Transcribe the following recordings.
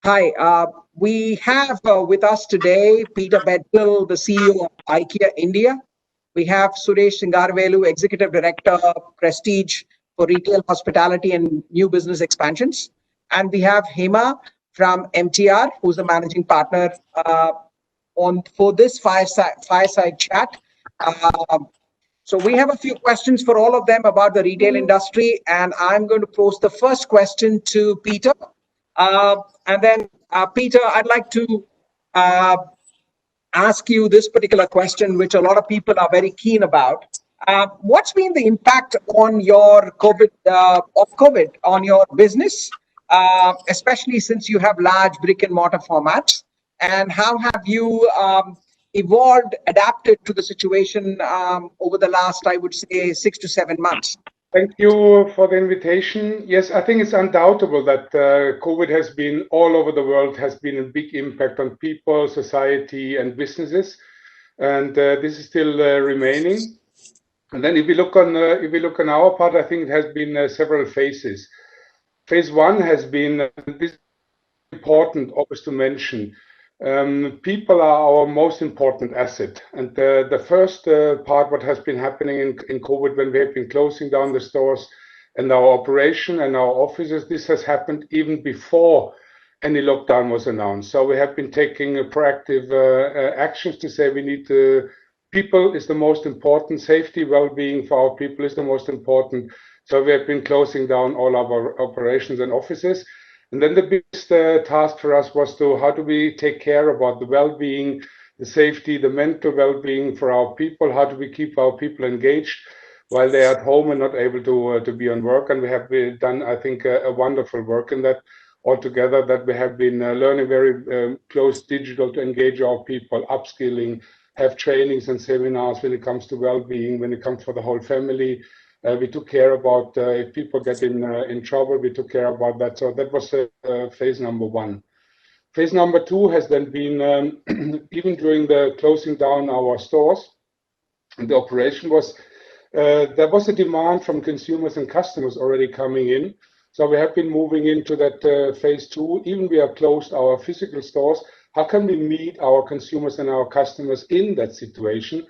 Hi, we have with us today Peter Bedell, the CEO of IKEA India. We have Suresh Singarvelu, Executive Director, Prestige for Retail Hospitality and New Business Expansions. And we have Hema from MTR, who's the Managing Partner on for this fireside chat. Um, so we have a few questions for all of them about the retail industry, and I'm going to pose the first question to Peter. And then, Peter, I'd like to uh, ask you this particular question, which a lot of people are very keen about. What's been the impact on your COVID on your business, especially since you have large brick and mortar formats? And how have you evolved, adapted to the situation over the last, I would say, 6 to 7 months? Thank you for the invitation. Yes, I think it's undoubtable that COVID has been all over the world, has been a big impact on people, society, and businesses, and this is still remaining. And then if we look on our part, I think it has been several phases. Phase one has been this is important, always to mention. People are our most important asset. And the first part, what has been happening in COVID when we have been closing down the stores and our operation and our offices, this has happened even before any lockdown was announced. So we have been taking proactive actions to say we need to, people is the most important, safety, well-being for our people is the most important. So we have been closing down all our operations and offices. And then the biggest task for us was to how do we take care about the well-being, the safety, the mental well-being for our people? How do we keep our people engaged while they're at home and not able to be on work? And we have done, I think, a wonderful work in that altogether. That we have been learning very close digital to engage our people, upskilling, have trainings and seminars when it comes to well-being, when it comes for the whole family. We took care about if people get in trouble, we took care about that. So that was phase number one. Phase number two has then been, even during the closing down our stores, and the operation was, there was a demand from consumers and customers already coming in. So we have been moving into that phase two. Even we have closed our physical stores. How can we meet our consumers and our customers in that situation?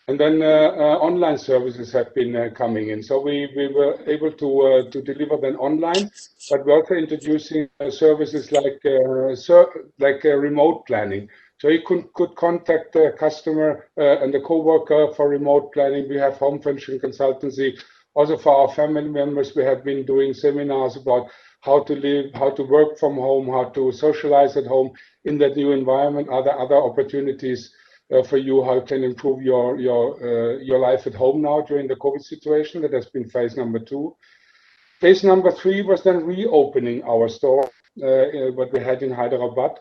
And then online services have been coming in. So we were able to deliver them online, but we're also introducing services like remote planning. So you could contact the customer and the coworker for remote planning. We have home furnishing consultancy. Also for our family members, we have been doing seminars about how to live, how to work from home, how to socialize at home in that new environment. Are there other opportunities for you, how you can improve your life at home now during the COVID situation? That has been phase number two. Phase number three was then reopening our store, what we had in Hyderabad,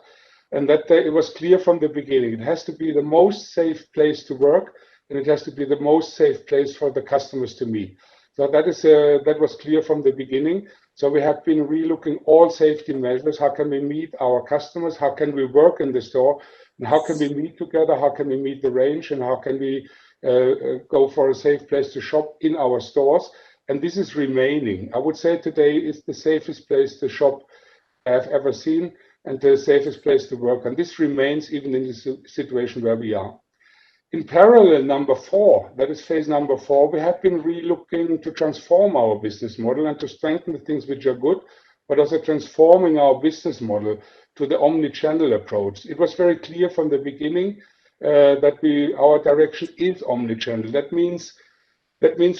and that it was clear from the beginning. It has to be the most safe place to work, and it has to be the most safe place for the customers to meet. So that was clear from the beginning. So we have been relooking all safety measures. How can we meet our customers? How can we work in the store? And how can we meet together? How can we meet the range? And how can we go for a safe place to shop in our stores? And this is remaining. I would say today is the safest place to shop I've ever seen and the safest place to work. And this remains even in the situation where we are. In parallel, number four, that is phase number four, we have been relooking to transform our business model and to strengthen the things which are good, but also transforming our business model to the omni-channel approach. It was very clear from the beginning that our direction is omni-channel. That means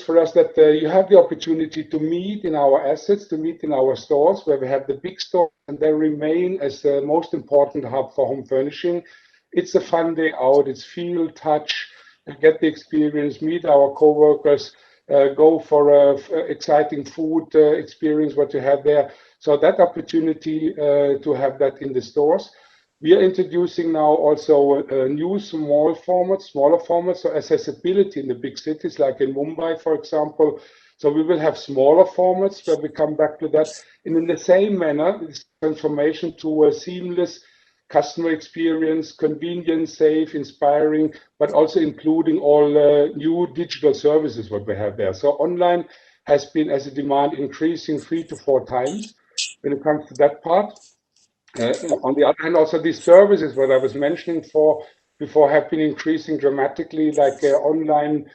for us that you have the opportunity to meet in our assets, to meet in our stores where we have the big store, and they remain as the most important hub for home furnishing. It's a fun day out. It's feel, touch, get the experience, meet our co-workers, go for exciting food experience, what you have there. So that opportunity to have that in the stores. We are introducing now also new smaller formats, so accessibility in the big cities, like in Mumbai, for example. So we will have smaller formats where we come back to that. And in the same manner, this transformation to a seamless customer experience, convenient, safe, inspiring, but also including all new digital services what we have there. So online has been as a demand increasing 3 to 4 times when it comes to that part. On the other hand, also these services, what I was mentioning before, have been increasing dramatically, like online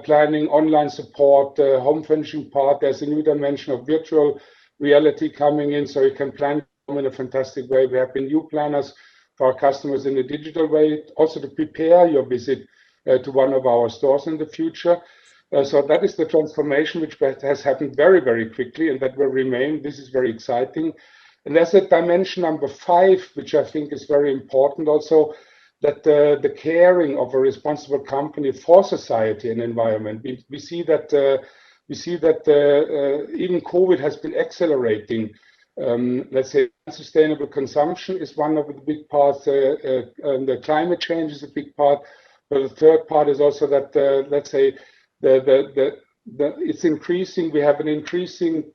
planning, online support, home furnishing part. There's a new dimension of virtual reality coming in, so you can plan in a fantastic way. We have been new planners for our customers in a digital way, also to prepare your visit to one of our stores in the future. So that is the transformation which has happened very, very quickly, and that will remain. This is very exciting. And there's a dimension number 5, which I think is very important also, that the caring of a responsible company for society and environment. We see that even COVID has been accelerating. Let's say sustainable consumption is one of the big parts, and the climate change is a big part. But the third part is also that let's say it's increasing. We have an increasing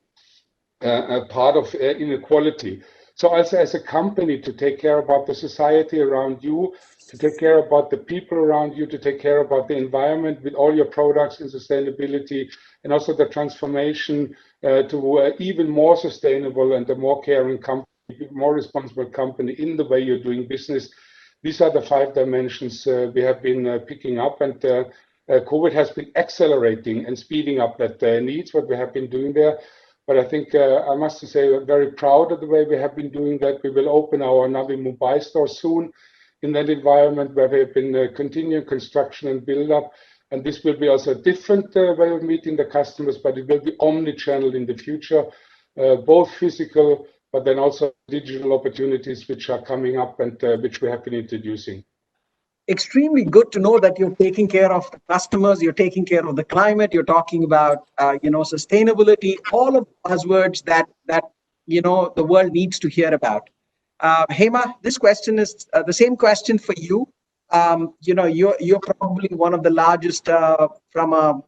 part of inequality. So also as a company, to take care about the society around you, to take care about the people around you, to take care about the environment with all your products and sustainability, and also the transformation to even more sustainable and a more caring company, more responsible company in the way you're doing business. These are the 5 dimensions we have been picking up, and COVID has been accelerating and speeding up that needs, what we have been doing there. But I think I must say we're very proud of the way we have been doing that. We will open our Navi Mumbai store soon in that environment where we have been continuing construction and build up. And this will be also a different way of meeting the customers, but it will be omni-channel in the future, both physical, but then also digital opportunities which are coming up and which we have been introducing. Extremely good to know that you're taking care of the customers, you're taking care of the climate, you're talking about sustainability, all of the buzzwords that the world needs to hear about. Hema, this question is the same question for you. You're probably one of the largest from a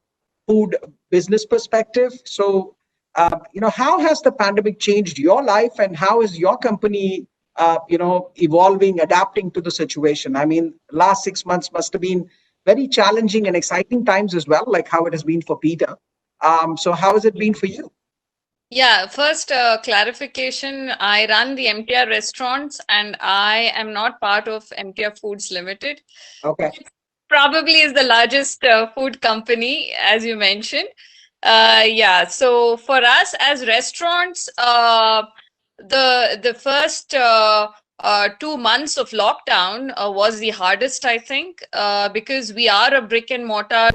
food business perspective. So how has the pandemic changed your life, and how is your company evolving, adapting to the situation? I mean, last 6 months must have been very challenging and exciting times as well, like how it has been for Peter. So how has it been for you? Yeah, first clarification, I run the MTR restaurants and I am not part of MTR Foods Limited. Okay. It probably is the largest food company, as you mentioned. Yeah, so for us as restaurants, the first 2 months of lockdown was the hardest, I think, because we are a brick and mortar,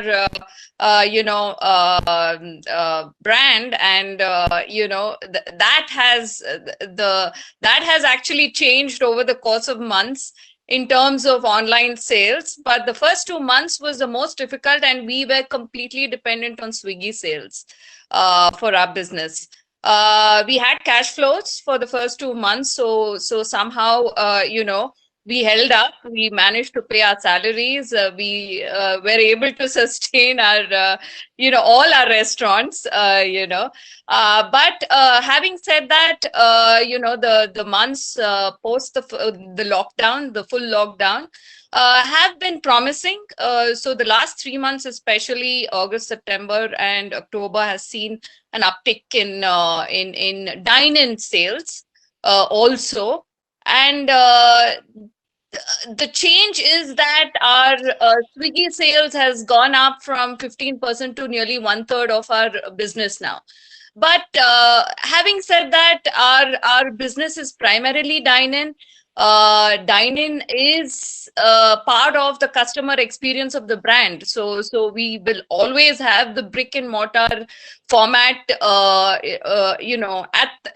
brand, and that has actually changed over the course of months in terms of online sales. But the first 2 months was the most difficult, and we were completely dependent on Swiggy sales for our business. We had cash flows for the first 2 months, so somehow we held up. We managed to pay our salaries. We were able to sustain our all our restaurants. But having said that, the months post the lockdown, the full lockdown, have been promising. So the last 3 months, especially August, September, and October, has seen an uptick in dine-in sales also. And the change is that our Swiggy sales has gone up from 15% to nearly 1/3 of our business now. But having said that, our business is primarily dine-in. Dine-in is part of the customer experience of the brand. So we will always have the brick and mortar format,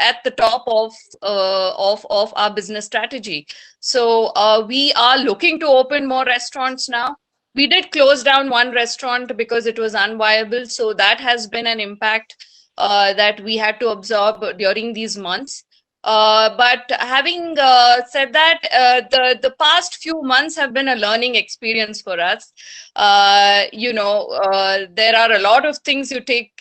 at the top of our business strategy. So we are looking to open more restaurants now. We did close down one restaurant because it was unviable. So that has been an impact that we had to absorb during these months. But having said that, the past few months have been a learning experience for us. There are a lot of things you take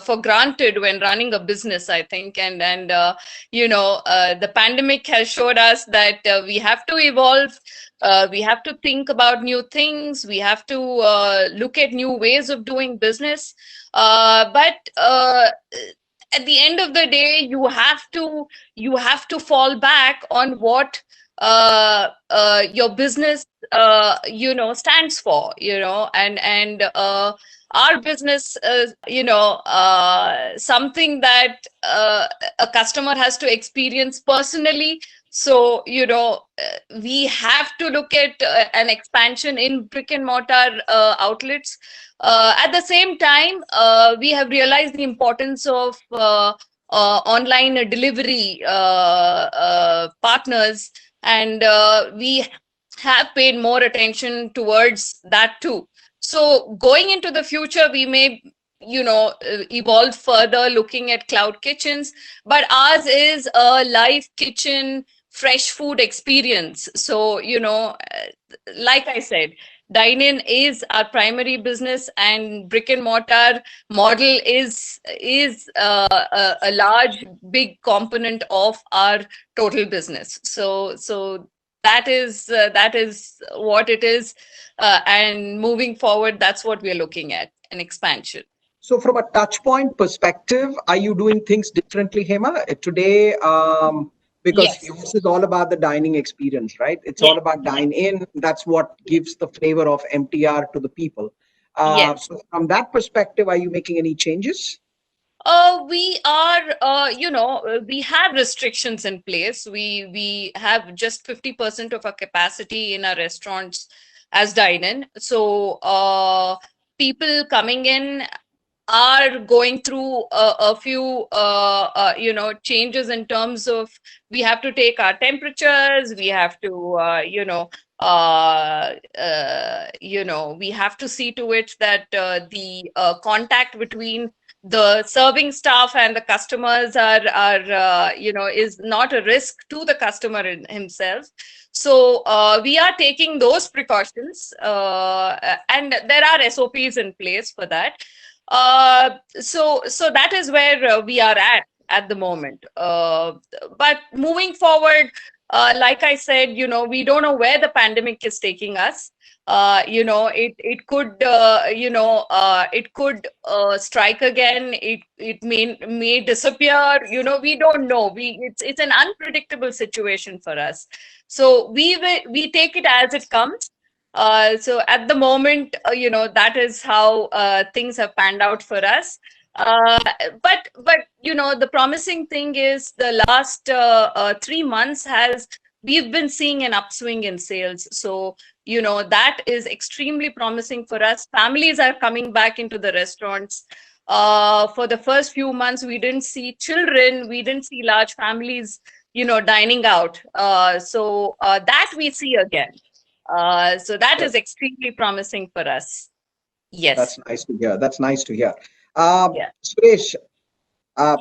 for granted when running a business, I think, and the pandemic has showed us that we have to evolve. We have to think about new things. We have to look at new ways of doing business. But at the end of the day, you have to fall back on what your business stands for, and our business is something that a customer has to experience personally. So we have to look at an expansion in brick and mortar outlets. At the same time, we have realized the importance of online delivery partners, and we have paid more attention towards that too. So going into the future, we may evolve further looking at cloud kitchens, but ours is a live kitchen, fresh food experience. So like I said, dine-in is our primary business, and brick and mortar model is a large, big component of our total business. So that is what it is, and moving forward, that's what we're looking at, an expansion. So from a touch point perspective, are you doing things differently, Hema, today? Because Yes. yours is all about the dining experience, right? It's all about dine in. That's what gives the flavor of MTR to the people. Yes. So from that perspective, are you making any changes? We are, we have restrictions in place. We have just 50% of our capacity in our restaurants as dine-in. So people coming in are going through a few changes in terms of, we have to take our temperatures, we have to we have to see to it that the contact between the serving staff and the customers are is not a risk to the customer himself. So we are taking those precautions, and there are SOPs in place for that. So that is where we are at the moment. But moving forward, like I said, we don't know where the pandemic is taking us. It could it could strike again. It may disappear. We don't know. It's an unpredictable situation for us. So we take it as it comes. So at the moment, that is how things have panned out for us. But the promising thing is the last 3 months we've been seeing an upswing in sales. So that is extremely promising for us. Families are coming back into the restaurants. For the first few months, we didn't see children, we didn't see large families, dining out. So that we see again. So that is extremely promising for us. Yes. That's nice to hear. That's nice to hear. Yeah. Suresh,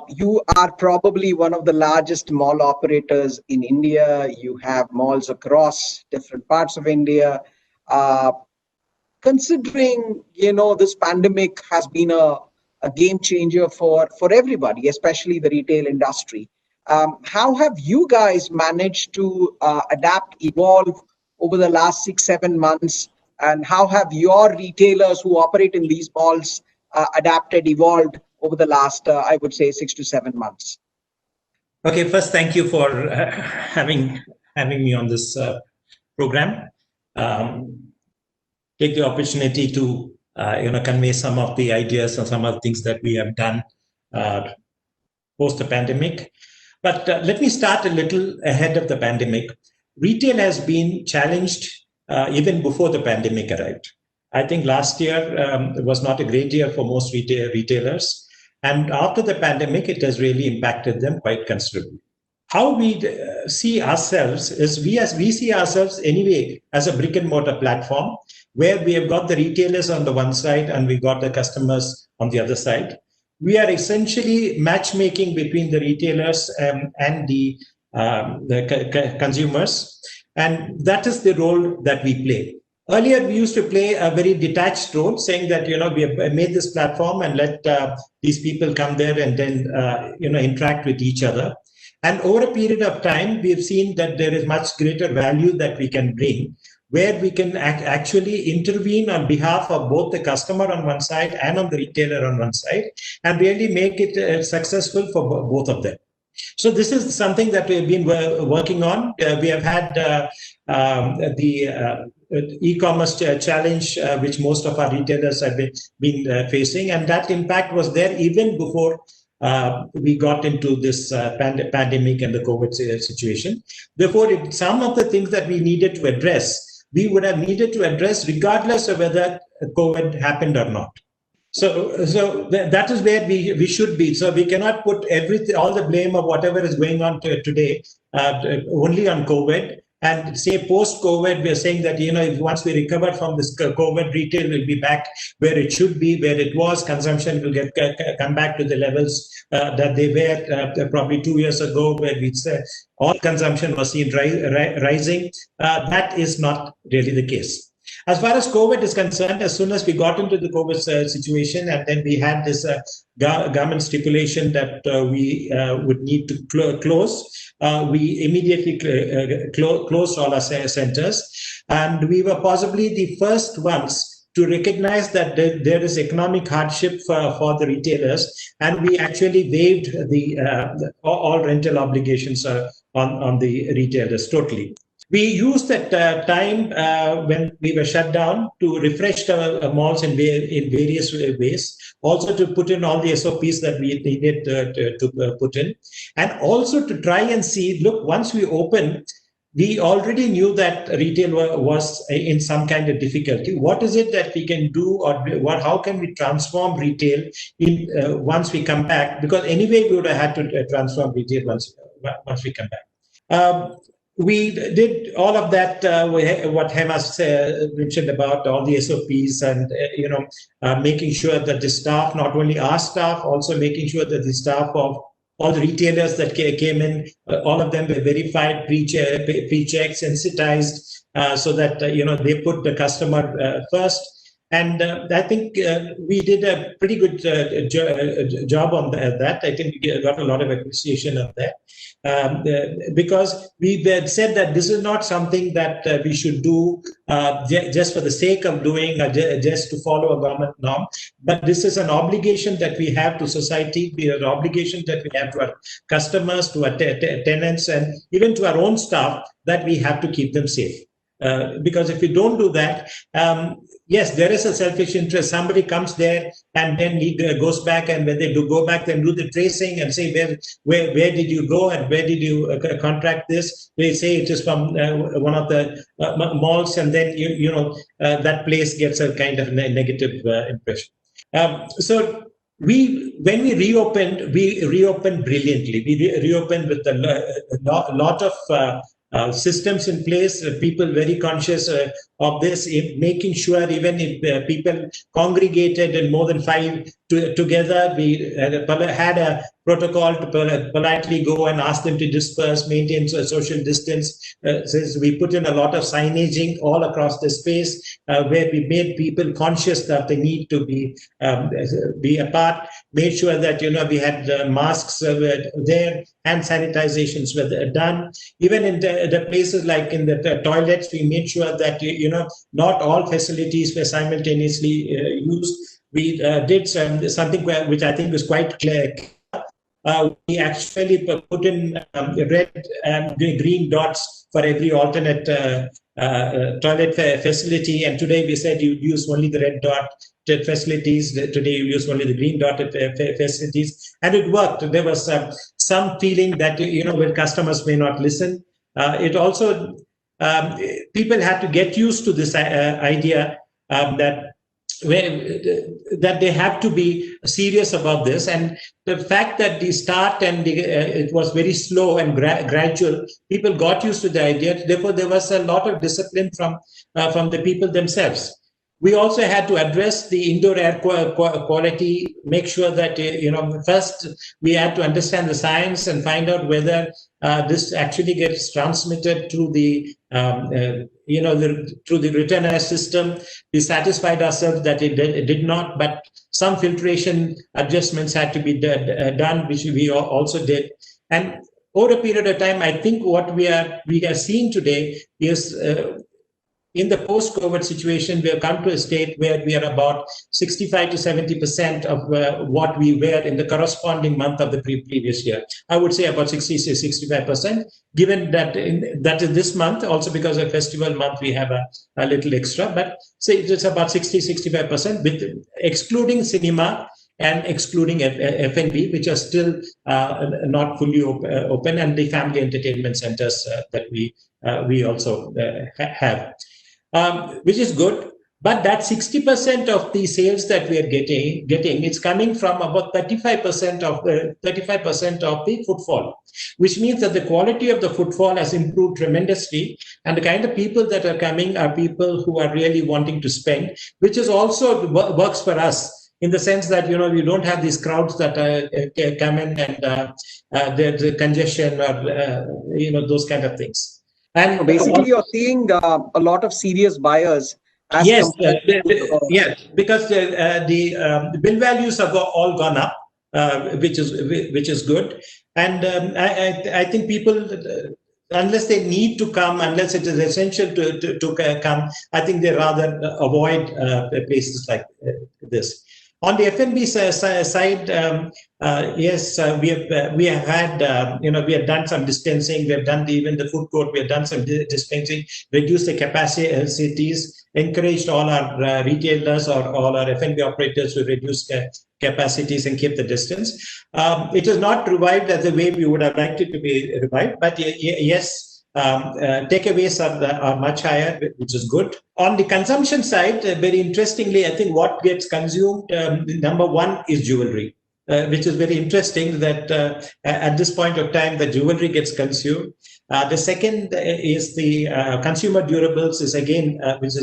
you are probably one of the largest mall operators in India. You have malls across different parts of India. Considering, this pandemic has been a game changer for everybody, especially the retail industry. How have you guys managed to adapt, evolve over the last 6-7 months? And how have your retailers who operate in these malls adapted, evolved over the last, I would say, 6 to 7 months? Okay, first, thank you for having me on this program. Take the opportunity to convey some of the ideas and some of the things that we have done post the pandemic. But let me start a little ahead of the pandemic. Retail has been challenged even before the pandemic arrived. I think last year was not a great year for most retailers. And after the pandemic, it has really impacted them quite considerably. How we see ourselves is we see ourselves anyway as a brick and mortar platform where we have got the retailers on the one side and we got the customers on the other side. We are essentially matchmaking between the retailers and the consumers. And that is the role that we play. Earlier, we used to play a very detached role, saying that, we have made this platform and let these people come there and then, interact with each other. And over a period of time, we have seen that there is much greater value that we can bring where we can actually intervene on behalf of both the customer on one side and on the retailer on one side, and really make it successful for both of them. So this is something that we've been working on. We have had the e-commerce challenge, which most of our retailers have been facing, and that impact was there even before we got into this pandemic and the COVID situation. Therefore, some of the things that we needed to address, we would have needed to address regardless of whether COVID happened or not. So that is where we should be. So we cannot put all the blame of whatever is going on today only on COVID. And say post-COVID, we are saying that, if once we recover from this COVID, retail will be back where it should be, where it was. Consumption will come back to the levels that they were probably 2 years ago, where we said all consumption was seen rising. That is not really the case. As far as COVID is concerned, as soon as we got into the COVID situation, and then we had this government stipulation that we would need to close, we immediately closed all our centers. And we were possibly the first ones to recognize that there is economic hardship for the retailers, and we actually waived all rental obligations on the retailers totally. We used that time when we were shut down to refresh the malls in various ways, also to put in all the SOPs that we needed to put in, and also to try and see, look, once we open, we already knew that retail was in some kind of difficulty. What is it that we can do, or how can we transform retail once we come back? Because anyway, we would have had to transform retail once we come back. We did all of that, what Hema mentioned about all the SOPs, and making sure that the staff, not only our staff, also making sure that the staff of all the retailers that came in, all of them were verified, pre-checked, sensitized, so that they put the customer first. And I think we did a pretty good job on that. I think we got a lot of appreciation of that. Because we said that this is not something that we should do just for the sake of doing, just to follow a government norm, but this is an obligation that we have to society, an obligation that we have to our customers, to our tenants, and even to our own staff, that we have to keep them safe. Because if we don't do that, yes, there is a selfish interest. Somebody comes there and then he goes back, and when they go back, then do the tracing and say, where did you go and where did you contract this? They say it is from one of the malls, and then that place gets a kind of negative impression. So when we reopened brilliantly. We reopened with a lot of systems in place, people very conscious of this, making sure even if people congregated in more than 5 together, we had a protocol to politely go and ask them to disperse, maintain social distance. Since we put in a lot of signaging all across the space, where we made people conscious that they need to be apart, made sure that we had masks were there, hand sanitizations were done. Even in the places like in the toilets, we made sure that not all facilities were simultaneously used. We did something which I think was quite clear. We actually put in red and green dots for every alternate toilet facility. And today we said you use only the red dot facilities. Today you use only the green dotted facilities. And it worked. There was some feeling that, when customers may not listen. It also, people had to get used to this idea that they have to be serious about this, and the fact that the start and it was very slow and gradual, people got used to the idea. Therefore, there was a lot of discipline from the people themselves. We also had to address the indoor air quality, make sure that, first we had to understand the science and find out whether this actually gets transmitted through the, through the return air system. We satisfied ourselves that it did not, but some filtration adjustments had to be done, which we also did. And over a period of time, I think what we are seeing today is in the post-COVID situation, we have come to a state where we are about 65 to 70% of what we were in the corresponding month of the previous year. I would say about 60 to 65%, given that that is this month, also because of festival month, we have a little extra, but say it's about 60, 65%, with excluding cinema and excluding F&B, which are still not fully open, and the family entertainment centers that we also have, which is good. But that 60% of the sales that we are getting, it's coming from about 35% of the footfall, which means that the quality of the footfall has improved tremendously, and the kind of people that are coming are people who are really wanting to spend, which is also works for us, in the sense that, we don't have these crowds that come in and there's a congestion or, those kind of things. And basically, you're seeing a lot of serious buyers. Yes, yes, because the bill values have all gone up, which is good. And I think people, unless they need to come, unless it is essential to come, I think they rather avoid places like this. On the F&B side, yes, we have had, we have done some distancing. We have done even the food court. We have done some distancing, reduced the capacities, encouraged all our retailers or all our F&B operators to reduce capacities and keep the distance. It is not revived as the way we would have liked it to be revived, but yes. Takeaways are much higher, which is good. On the consumption side, very interestingly, I think what gets consumed, number one is jewelry, which is very interesting that at this point of time, the jewelry gets consumed. The second is the consumer durables is again, which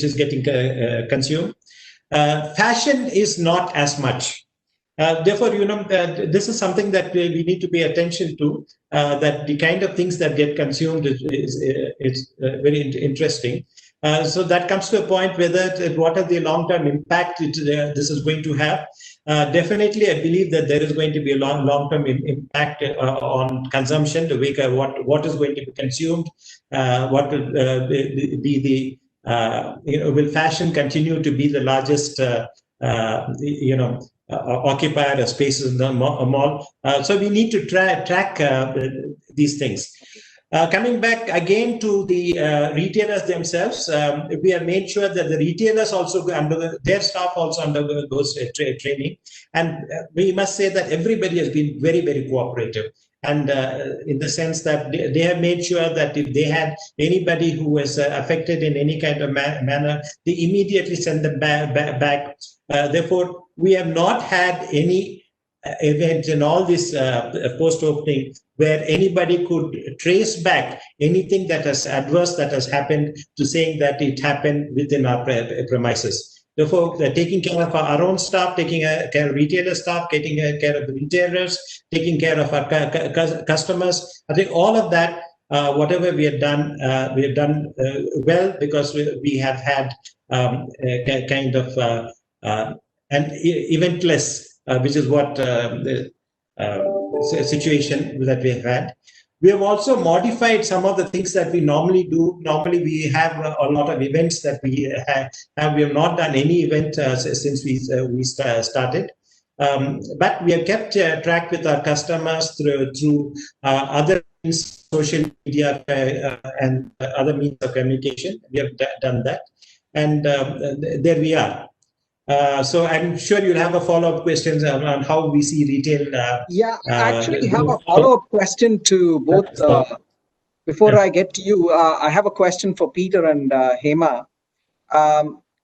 is getting consumed. Fashion is not as much. Therefore, this is something that we need to pay attention to, that the kind of things that get consumed is very interesting. So that comes to a point whether what are the long-term impact this is going to have. Definitely, I believe that there is going to be a long-term impact on consumption, the way what is going to be consumed, what will be the, will fashion continue to be the largest, occupier spaces in the mall. So we need to track these things. Coming back again to the retailers themselves, we have made sure that the retailers also their staff also undergoes training, and we must say that everybody has been very, very cooperative. And in the sense that they have made sure that if they had anybody who was affected in any kind of manner, they immediately send them back. Therefore, we have not had any event in all this post-opening where anybody could trace back anything that has adverse that has happened to saying that it happened within our premises. Therefore, taking care of our own staff, taking care of retailer staff, taking care of the retailers, taking care of our customers, I think all of that, whatever we have done well, because we have had a kind of and eventless, which is what the situation that we have had. We have also modified some of the things that we normally do. Normally, we have a lot of events that we have. We have not done any event since we started. But we have kept track with our customers through other means, social media and other means of communication. We have done that. And there we are. So I'm sure you'll have a follow-up questions on how we see retail. Yeah, I actually have a follow-up question to both. Before I get to you, I have a question for Peter and Hema.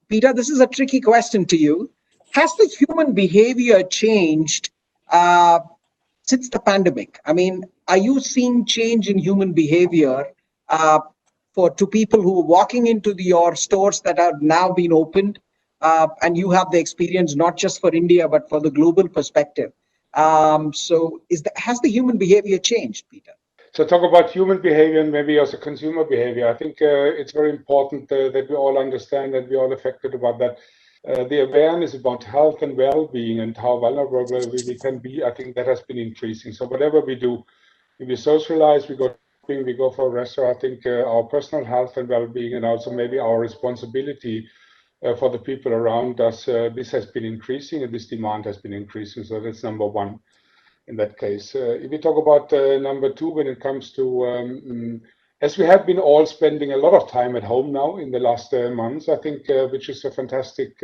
Peter, this is a tricky question to you. Has the human behavior changed since the pandemic? I mean, are you seeing change in human behavior to people who are walking into your stores that have now been opened? And you have the experience not just for India, but for the global perspective. So has the human behavior changed, Peter? So talk about human behavior and maybe also consumer behavior. I think it's very important that we all understand and we're all affected about that. The awareness about health and well-being and how vulnerable we can be, I think that has been increasing. So whatever we do, if we socialize, we go we go for a restaurant. I think our personal health and well-being, and also maybe our responsibility for the people around us, this has been increasing, and this demand has been increasing. So that's number one in that case. If we talk about number two, when it comes to, as we have been all spending a lot of time at home now in the last months, I think, which is a fantastic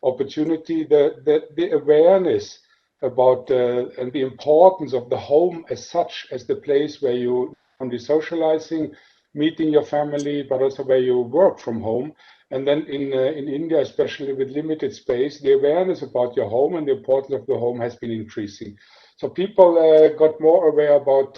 opportunity, the awareness about and the importance of the home as such, as the place where you can be socializing, meeting your family, but also where you work from home. And then in India, especially with limited space, the awareness about your home and the importance of the home has been increasing. So people got more aware about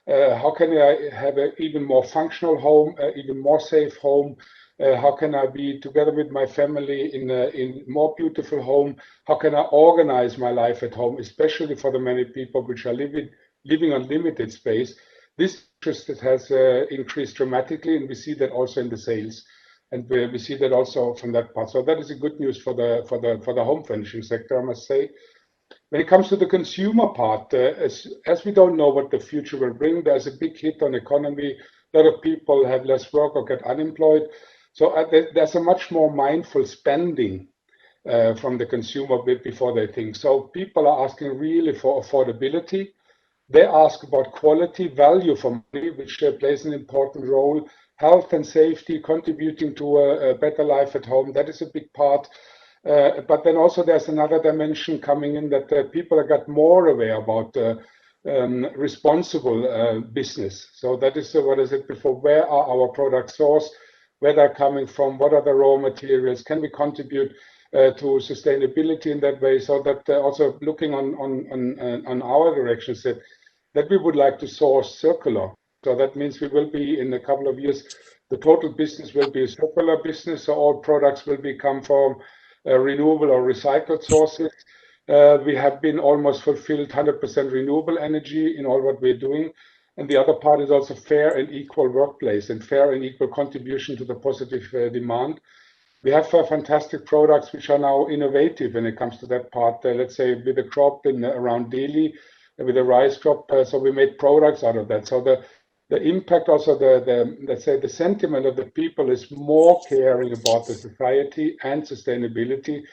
how can I have an even more functional home, even more safe home. How can I be together with my family in more beautiful home? How can I organize my life at home, especially for the many people which are living on limited space? This interest has increased dramatically, and we see that also in the sales, and we see that also from that part. So that is a good news for the home furnishing sector, I must say. When it comes to the consumer part, as we don't know what the future will bring, there's a big hit on economy. A lot of people have less work or get unemployed. So there's a much more mindful spending from the consumer before they think. So people are asking really for affordability. They ask about quality, value for money, which plays an important role. Health and safety, contributing to a better life at home, that is a big part. But then also there's another dimension coming in, that people have got more aware about responsible business. So that is what I said before. Where are our products sourced? Where they're coming from? What are the raw materials? Can we contribute to sustainability in that way? So that also looking on our direction, said that we would like to source circular. So that means we will be, in a couple of years, the total business will be a circular business. So all products will become from renewable or recycled sources. We have been almost fulfilled 100% renewable energy in all what we're doing. And the other part is also fair and equal workplace and fair and equal contribution to the positive demand. We have fantastic products which are now innovative when it comes to that part. Let's say with the crop around Delhi, with the rice crop, so we made products out of that. So the impact, also let's say the sentiment of the people is more caring about the society and sustainability.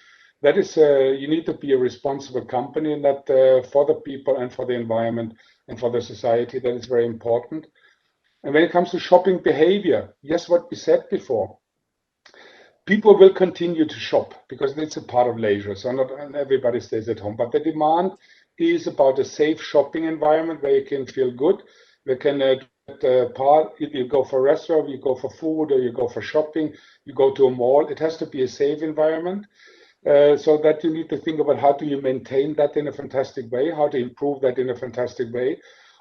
That is, you need to be a responsible company, and that for the people and for the environment and for the society, that is very important. And when it comes to shopping behavior, yes, what we said before, people will continue to shop because it's a part of leisure. So not everybody stays at home, but the demand is about a safe shopping environment where you can feel good. We can if you go for a restaurant, you go for food, or you go for shopping, you go to a mall, it has to be a safe environment. So that you need to think about how do you maintain that in a fantastic way, how to improve that in a fantastic way.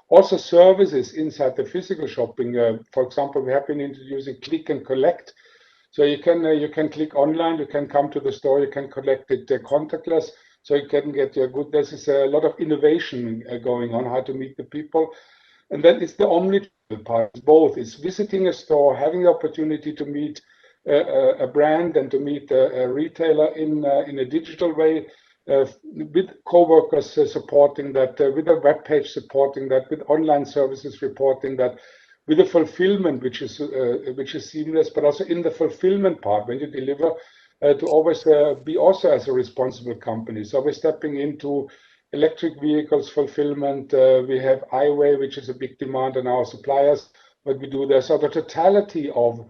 Also services inside the physical shopping. For example, we have been introducing click and collect. So you can click online, you can come to the store, you can collect it contactless, so you can get your good. This is a lot of innovation going on, how to meet the people. And then it's the omnichannel part, both. It's visiting a store, having the opportunity to meet a brand and to meet a retailer in a digital way, with co-workers supporting that, with a web page supporting that, with online services reporting that, with the fulfillment, which is seamless, but also in the fulfillment part, when you deliver, to always be also as a responsible company. So we're stepping into electric vehicles fulfillment. We have highway, which is a big demand on our suppliers, what we do there. So the totality of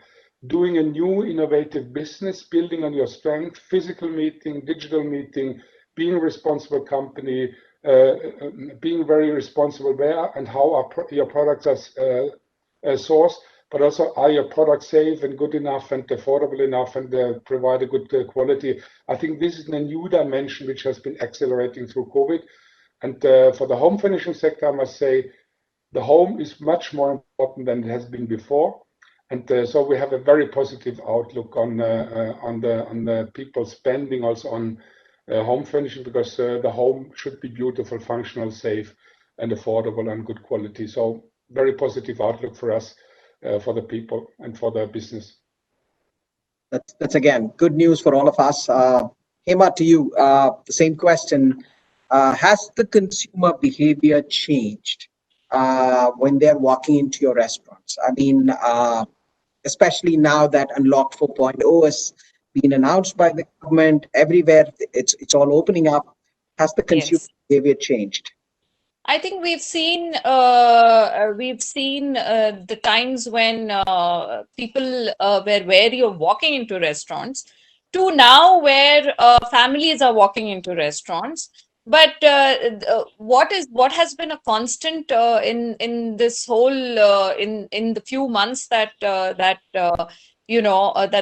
doing a new innovative business, building on your strength, physical meeting, digital meeting, being a responsible company, being very responsible where and how your products are sourced, but also are your products safe and good enough and affordable enough and provide a good quality. I think this is a new dimension which has been accelerating through COVID. And for the home furnishing sector, I must say, the home is much more important than it has been before. And so we have a very positive outlook on the people spending also on home furnishing, because the home should be beautiful, functional, safe, and affordable and good quality. So very positive outlook for us, for the people and for the business. That's again good news for all of us. Hema, to you, the same question. Has the consumer behavior changed when they're walking into your restaurants? I mean, especially now that Unlock 4.0 has been announced by the government, everywhere it's all opening up. Has the consumer Yes. behavior changed? I think we've seen the times when people were wary of walking into restaurants, to now where families are walking into restaurants. But what has been a constant in this whole in the few months that that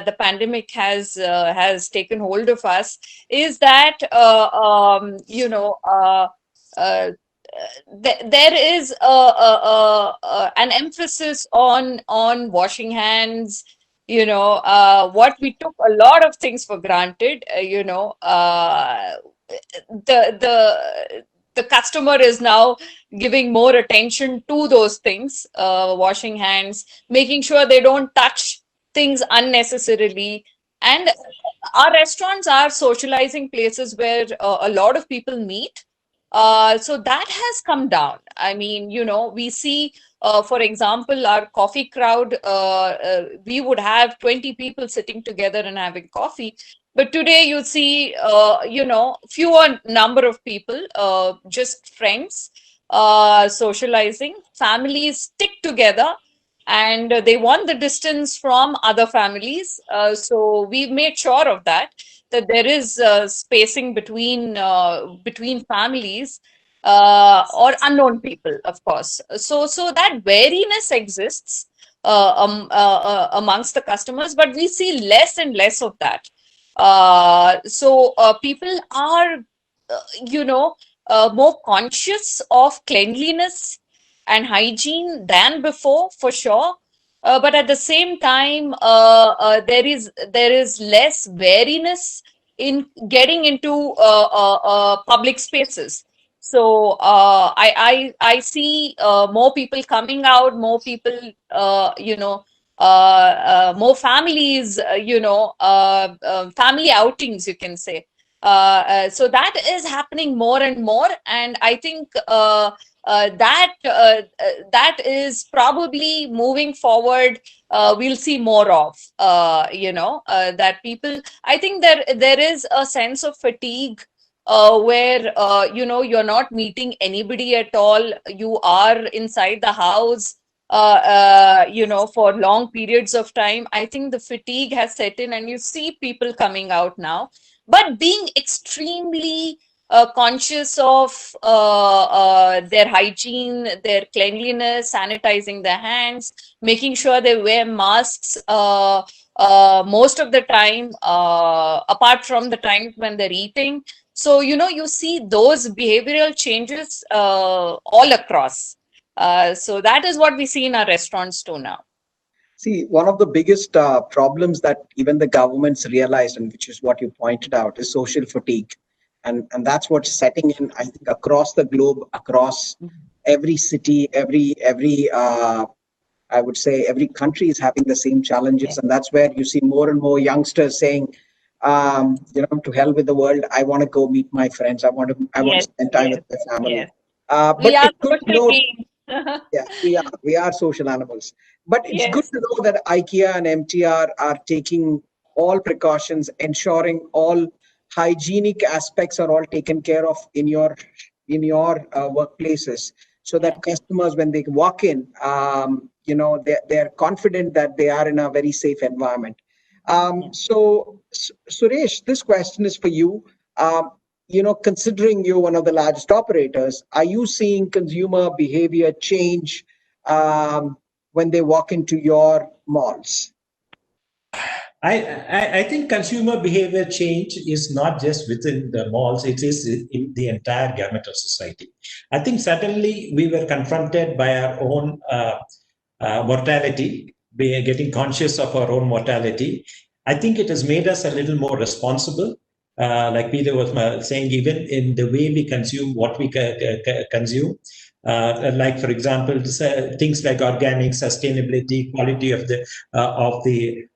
the pandemic has taken hold of us, is that uh, there is an emphasis on washing hands. What we took a lot of things for granted. The customer is now giving more attention to those things, washing hands, making sure they don't touch things unnecessarily. And our restaurants are socializing places where a lot of people meet. So that has come down. I mean, we see, for example, our coffee crowd, we would have 20 people sitting together and having coffee. But today you see, fewer number of people, just friends, socializing. Families stick together, and they want the distance from other families. So we've made sure of that there is spacing between families or unknown people, of course. So that wariness exists amongst the customers, but we see less and less of that. So people are, more conscious of cleanliness and hygiene than before, for sure. But at the same time, there is less wariness in getting into public spaces. So I see more people coming out, more people, more families, family outings, you can say. So that is happening more and more, and I think that is probably moving forward. We'll see more of, that people. I think there is a sense of fatigue where you're not meeting anybody at all. You are inside the house, for long periods of time. I think the fatigue has set in, and you see people coming out now, but being extremely conscious of their hygiene, their cleanliness, sanitizing their hands, making sure they wear masks most of the time, apart from the times when they're eating. So, you see those behavioral changes all across. So that is what we see in our restaurants too now. See, one of the biggest problems that even the governments realized, and which is what you pointed out, is social fatigue. And that's what's setting in, I think, across the globe, across every city, every I would say every country is having the same challenges. And that's where you see more and more youngsters saying, to hell with the world. I want to go meet my friends. I want to spend time with my family. Yes. But We are it's good to social know, beings. yeah, we are social animals. But it's good Yes. to know that IKEA and MTR are taking all precautions, ensuring all hygienic aspects are all taken care of in your workplaces, so that customers, when they walk in, they're confident that they are in a very safe environment. So, Suresh, this question is for you. Considering you're one of the largest operators, are you seeing consumer behavior change when they walk into your malls? I think consumer behavior change is not just within the malls, it is in the entire gamut of society. I think suddenly we were confronted by our own mortality, getting conscious of our own mortality. I think it has made us a little more responsible. Like Peter was saying, even in the way we consume what we consume. Like, for example, things like organic, sustainability, quality of the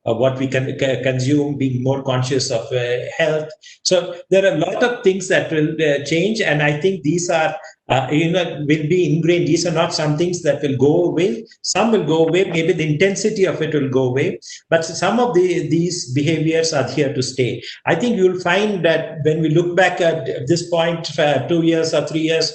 what we can consume, being more conscious of health. So there are a lot of things that will change, and I think these are will be ingrained. These are not some things that will go away. Some will go away. Maybe the intensity of it will go away, but some of these behaviors are here to stay. I think you'll find that when we look back at this point, 2 years or 3 years,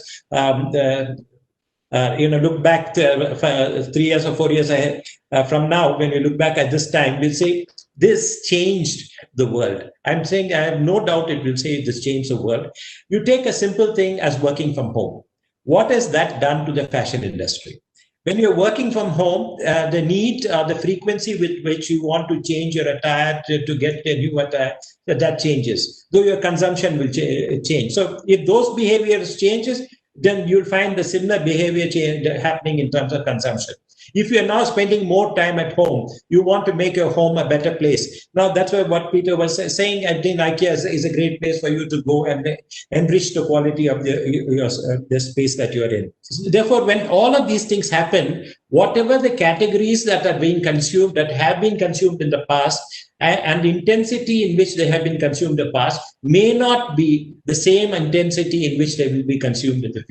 look back to, 3 years or 4 years ahead from now, when we look back at this time, we'll say this changed the world. I'm saying I have no doubt it will say this changed the world. You take a simple thing as working from home. What has that done to the fashion industry? When you're working from home, the need, the frequency with which you want to change your attire to get a new attire, that changes, though your consumption will change. So if those behaviors changes, then you'll find the similar behavior change happening in terms of consumption. If you're now spending more time at home, you want to make your home a better place. Now, that's what Peter was saying. I think IKEA is a great place for you to go and enrich the quality of the space that you're in. Therefore, when all of these things happen, whatever the categories that are being consumed, that have been consumed in the past, and the intensity in which they have been consumed in the past may not be the same intensity in which they will be consumed in the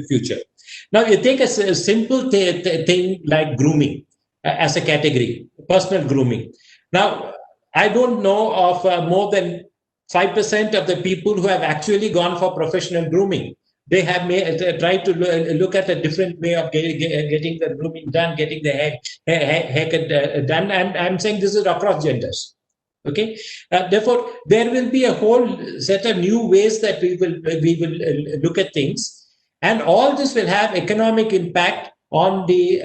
future. Now, you take a simple thing like grooming as a category, personal grooming. Now, I don't know of more than 5% of the people who have actually gone for professional grooming. They have tried to look at a different way of getting the grooming done, getting the haircut done. And I'm saying this is across genders. Okay. Therefore, there will be a whole set of new ways that we will look at things. And all this will have economic impact on the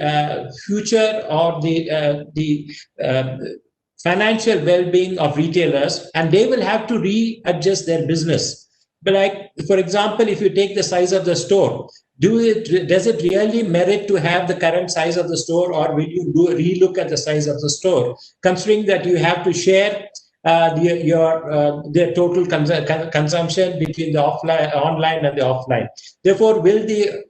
future or the financial well-being of retailers, and they will have to readjust their business. But like, for example, if you take the size of the store, does it really merit to have the current size of the store, or will you relook at the size of the store, considering that you have to share the total consumption between the online and the offline? Therefore, will the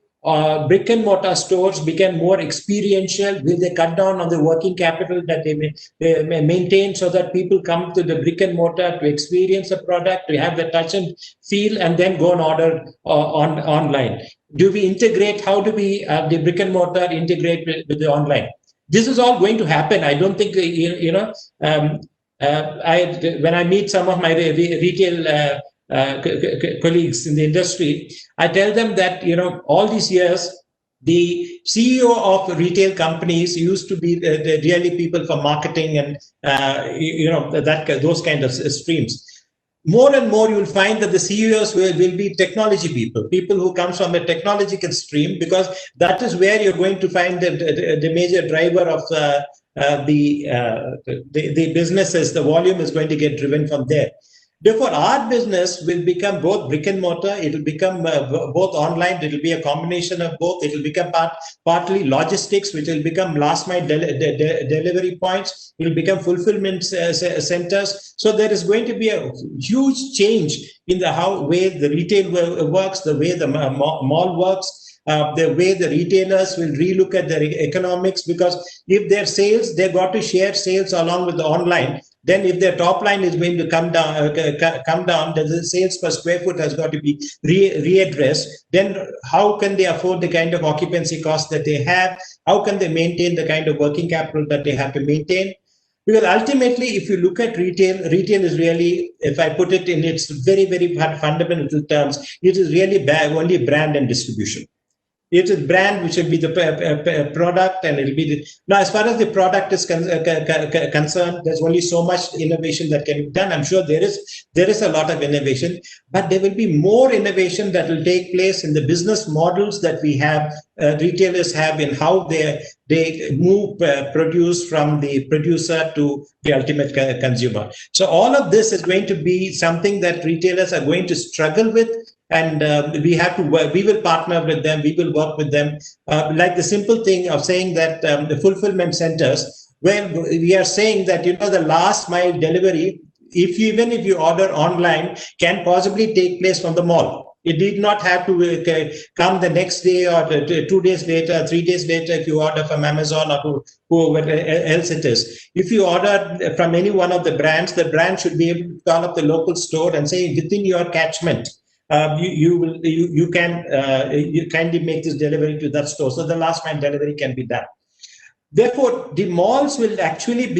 brick and mortar stores become more experiential? Will they cut down on the working capital that they may maintain, so that people come to the brick and mortar to experience the product, to have the touch and feel, and then go and order online? Do we integrate? How do we the brick and mortar integrate with the online? This is all going to happen. I don't think when I meet some of my retail colleagues in the industry, I tell them that, all these years, the CEO of retail companies used to be the really people for marketing and, those kind of streams. More and more, you'll find that the CEOs will be technology people who come from a technological stream, because that is where you're going to find the major driver of the businesses. The volume is going to get driven from there. Therefore, our business will become both brick and mortar. It will become both online. It will be a combination of both. It will become partly logistics, which will become last mile delivery points. It will become fulfillment centers. So there is going to be a huge change in the way the retail works, the way the mall works, the way the retailers will relook at their economics, because if their sales, they've got to share sales along with the online. Then if their top line is going to come down, the sales per square foot has got to be readdressed. Then how can they afford the kind of occupancy costs that they have? How can they maintain the kind of working capital that they have to maintain? Because ultimately, if you look at retail is really, if I put it in its very, very fundamental terms, it is really only brand and distribution. It is brand, which will be the product, and it'll be now, as far as the product is concerned, there's only so much innovation that can be done. I'm sure there is a lot of innovation, but there will be more innovation that will take place in the business models that we have, retailers have, in how they move produce from the producer to the ultimate consumer. So all of this is going to be something that retailers are going to struggle with. And we will partner with them, we will work with them. Like the simple thing of saying that the fulfillment centers, where we are saying that, the last mile delivery, even if you order online, can possibly take place from the mall. It did not have to come the next day or 2 days later, 3 days later, if you order from Amazon or whoever else it is. If you order from any one of the brand should be able to call up the local store and say, within your catchment, you can you kindly make this delivery to that store. So the last mile delivery can be done. Therefore, the malls will actually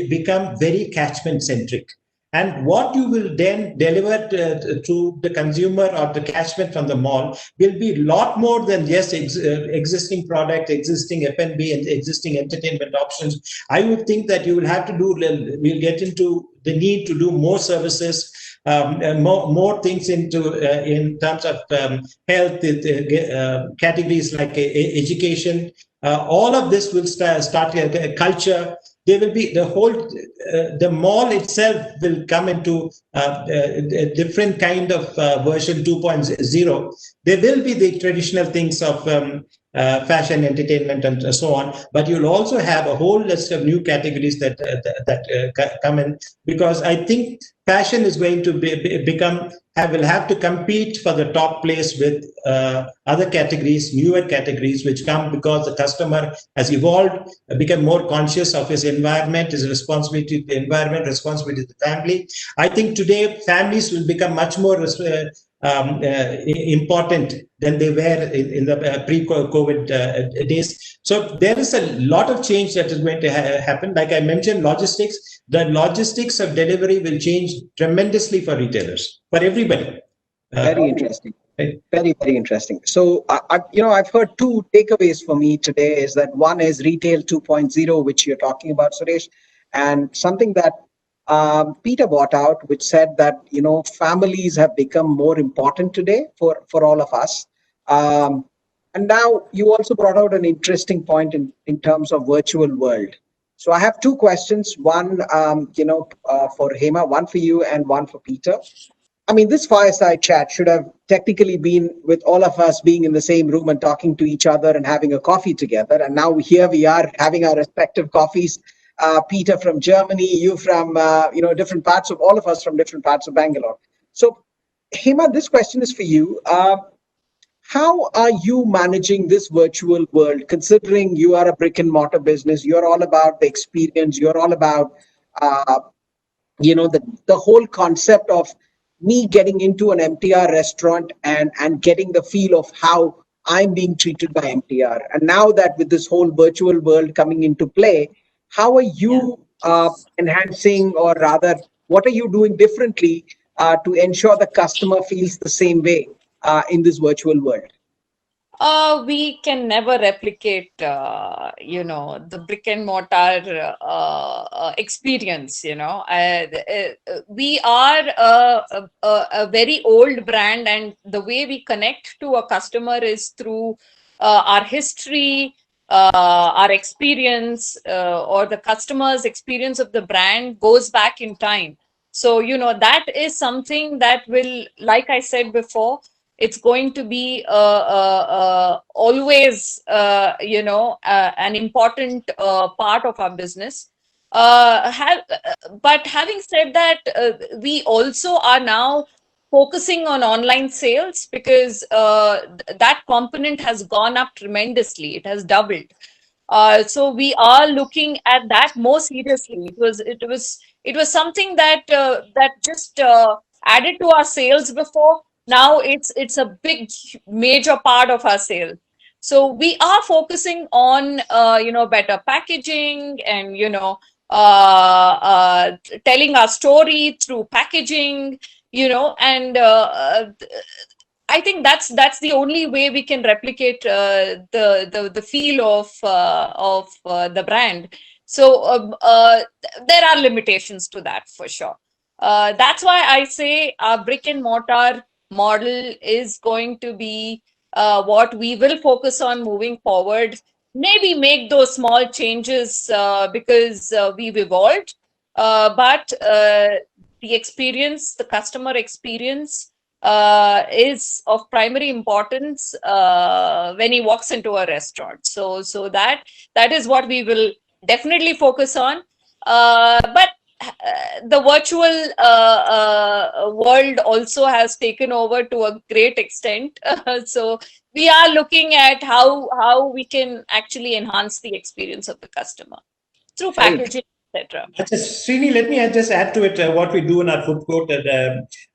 become very catchment centric. And what you will then deliver to the consumer or the catchment from the mall will be a lot more than just existing product, existing F&B, and existing entertainment options. I would think that you will have to do, we'll get into the need to do more services, more things into in terms of health, categories like education. All of this will start a culture. There will be the whole, the mall itself will come into a different kind of version 2.0. There will be the traditional things of fashion, entertainment, and so on, but you'll also have a whole list of new categories that come in, because I think fashion is going to will have to compete for the top place with other categories, newer categories, which come because the customer has evolved, become more conscious of his environment, his responsibility to the environment, responsibility to the family. I think today families will become much more important than they were in the pre-COVID days. So there is a lot of change that is going to happen. Like I mentioned, logistics, the logistics of delivery will change tremendously for retailers, for everybody. Very interesting. Very, very interesting. So, I've heard two takeaways for me today is that one is retail 2.0, which you're talking about, Suresh, and something that Peter brought out, which said that, families have become more important today for all of us. And now you also brought out an interesting point in terms of virtual world. So I have two questions, one, for Hema, one for you and one for Peter. I mean, this fireside chat should have technically been with all of us being in the same room and talking to each other and having a coffee together. And now here we are having our respective coffees. Peter from Germany, you from, different parts of, all of us from different parts of Bangalore. So, Hema, this question is for you. How are you managing this virtual world, considering you are a brick and mortar business? You're all about the experience. You're all about, the whole concept of me getting into an MTR restaurant and getting the feel of how I'm being treated by MTR. And now that with this whole virtual world coming into play, how are you enhancing, or rather, what are you doing differently to ensure the customer feels the same way in this virtual world? We can never replicate, the brick and mortar experience. We are a very old brand, and the way we connect to a customer is through our history, our experience, or the customer's experience of the brand goes back in time. So, that is something that will, like I said before, it's going to be always, an important part of our business. But having said that, we also are now focusing on online sales, because that component has gone up tremendously. It has doubled. So we are looking at that more seriously. It was something that just added to our sales before. Now it's a big major part of our sale. So we are focusing on better packaging and telling our story through packaging, and I think that's the only way we can replicate the feel of the brand. So there are limitations to that for sure. That's why I say our brick and mortar model is going to be what we will focus on moving forward. Maybe make those small changes because we've evolved, but the experience, the customer experience, is of primary importance when he walks into a restaurant. So that is what we will definitely focus on. But the virtual world also has taken over to a great extent. So we are looking at how we can actually enhance the experience of the customer through packaging, etc. Srini, let me just add to it what we do in our food court.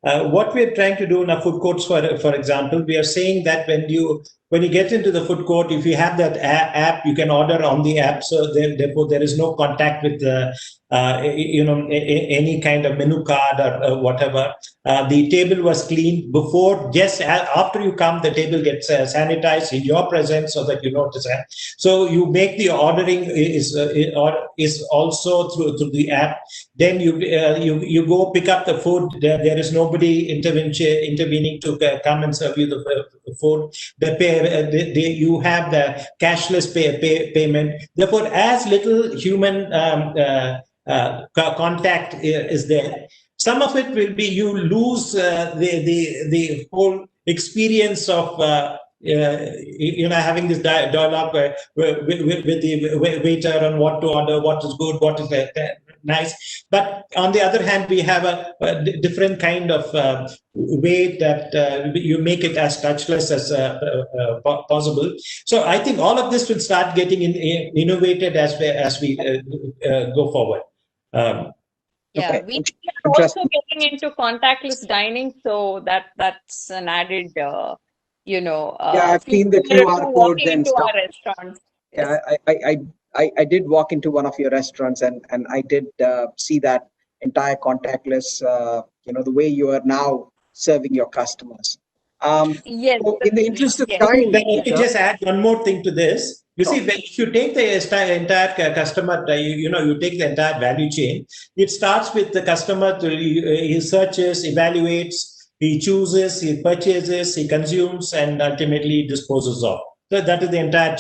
What we're trying to do in our food courts, for example, we are saying that when you get into the food court, if you have that app, you can order on the app. So therefore, there is no contact with any kind of menu card or whatever. The table was cleaned before. Just after you come, the table gets sanitized in your presence so that you notice that. So you make the ordering is also through the app. Then you go pick up the food. There is nobody intervening to come and serve you the food. You have the cashless payment. Therefore, as little human contact is there. Some of it will be you lose the whole experience of having this dialogue with the waiter on what to order, what is good, what is nice. But on the other hand, we have a different kind of way that you make it as touchless as possible. So I think all of this will start getting innovated as we go forward. Yeah, Okay. we are also getting into contactless dining, so that's an added, yeah, I've seen the feature QR to code walking and into stuff. our restaurants. Yeah, I did walk into one of your restaurants and I did see that entire contactless, the way you are now serving your customers. Yes. So in the interest of Yes. time, Let me just add one more thing to this. You Sure. see, if you take the entire customer, you take the entire value chain. It starts with the customer. He searches, evaluates, he chooses, he purchases, he consumes, and ultimately disposes of. So that is the entire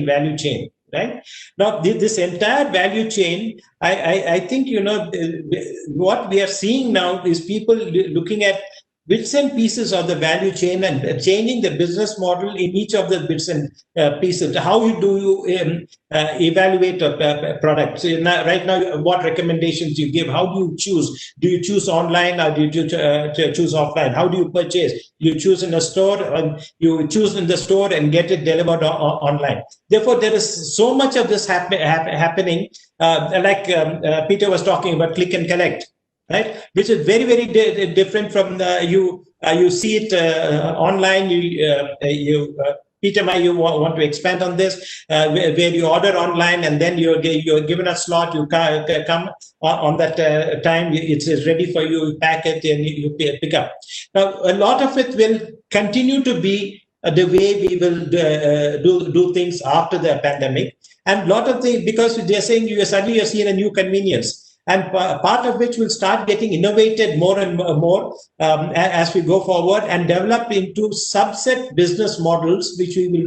value chain, right? Now, this entire value chain, I think, what we are seeing now is people looking at bits and pieces of the value chain and changing the business model in each of the bits and pieces. How do you evaluate a product? So right now, what recommendations do you give? How do you choose? Do you choose online or do you choose offline? How do you purchase? You choose in a store, or you choose in the store and get it delivered online. Therefore, there is so much of this happening, like Peter was talking about click and collect. Right, which is very, very different from you see it online. Peter, you want to expand on this, where you order online and then you're given a slot. You come on that time. It's ready for you. You pack it and you pick up. Now, a lot of it will continue to be the way we will do things after the pandemic, and a lot of because they're saying suddenly you're seeing a new convenience. And part of which will start getting innovated more and more as we go forward and develop into subset business models, which we will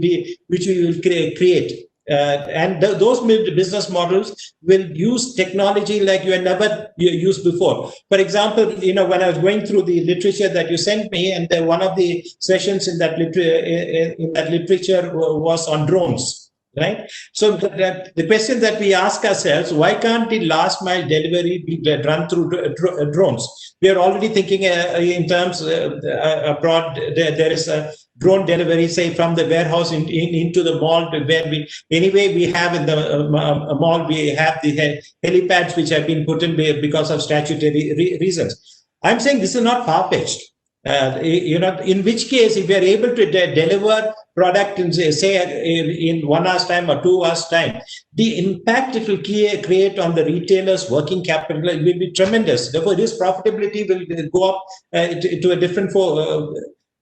create. And those business models will use technology like you had never used before. For example, when I was going through the literature that you sent me, and one of the sessions in that literature was on drones. Right. So the question that we ask ourselves, why can't the last mile delivery be run through drones? We are already thinking in terms abroad. There is a drone delivery, say from the warehouse into the mall, where we have in the mall, we have the helipads which have been put in because of statutory reasons. I'm saying this is not far-fetched. In which case, if we are able to deliver product in, say, in 1 hour's time or 2 hours' time, the impact it will create on the retailer's working capital will be tremendous. Therefore, his profitability will go up to a different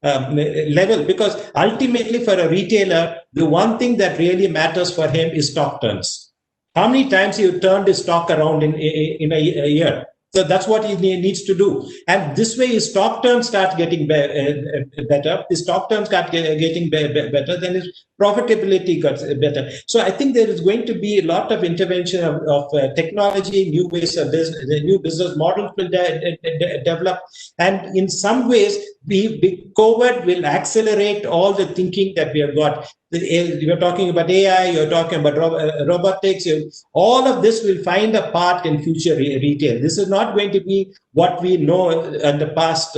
level, because ultimately for a retailer, the one thing that really matters for him is stock turns. How many times he turned his stock around in a year? So that's what he needs to do. And this way, his stock turns start getting better. His stock turns start getting better. Then his profitability gets better. So I think there is going to be a lot of intervention of technology, new ways of business, new business models will develop. And in some ways, COVID will accelerate all the thinking that we have got. You're talking about AI, you're talking about robotics, all of this will find a part in future retail. This is not going to be what we know in the past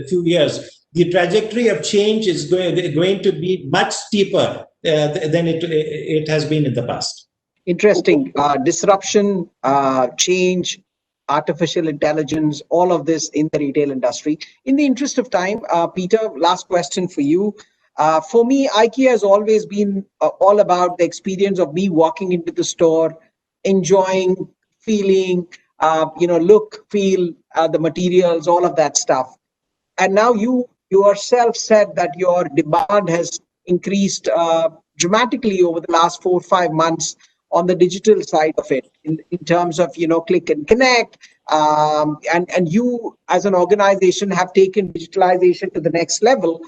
few years. The trajectory of change is going to be much steeper than it has been in the past. Interesting. Disruption, change, artificial intelligence, all of this in the retail industry. In the interest of time, Peter, last question for you. For me, IKEA has always been all about the experience of me walking into the store, enjoying, feeling, look, feel, the materials, all of that stuff. And now you yourself said that your demand has increased dramatically over the last 4 or 5 months on the digital side of it, in terms of click and connect, and you as an organization have taken digitalization to the next level.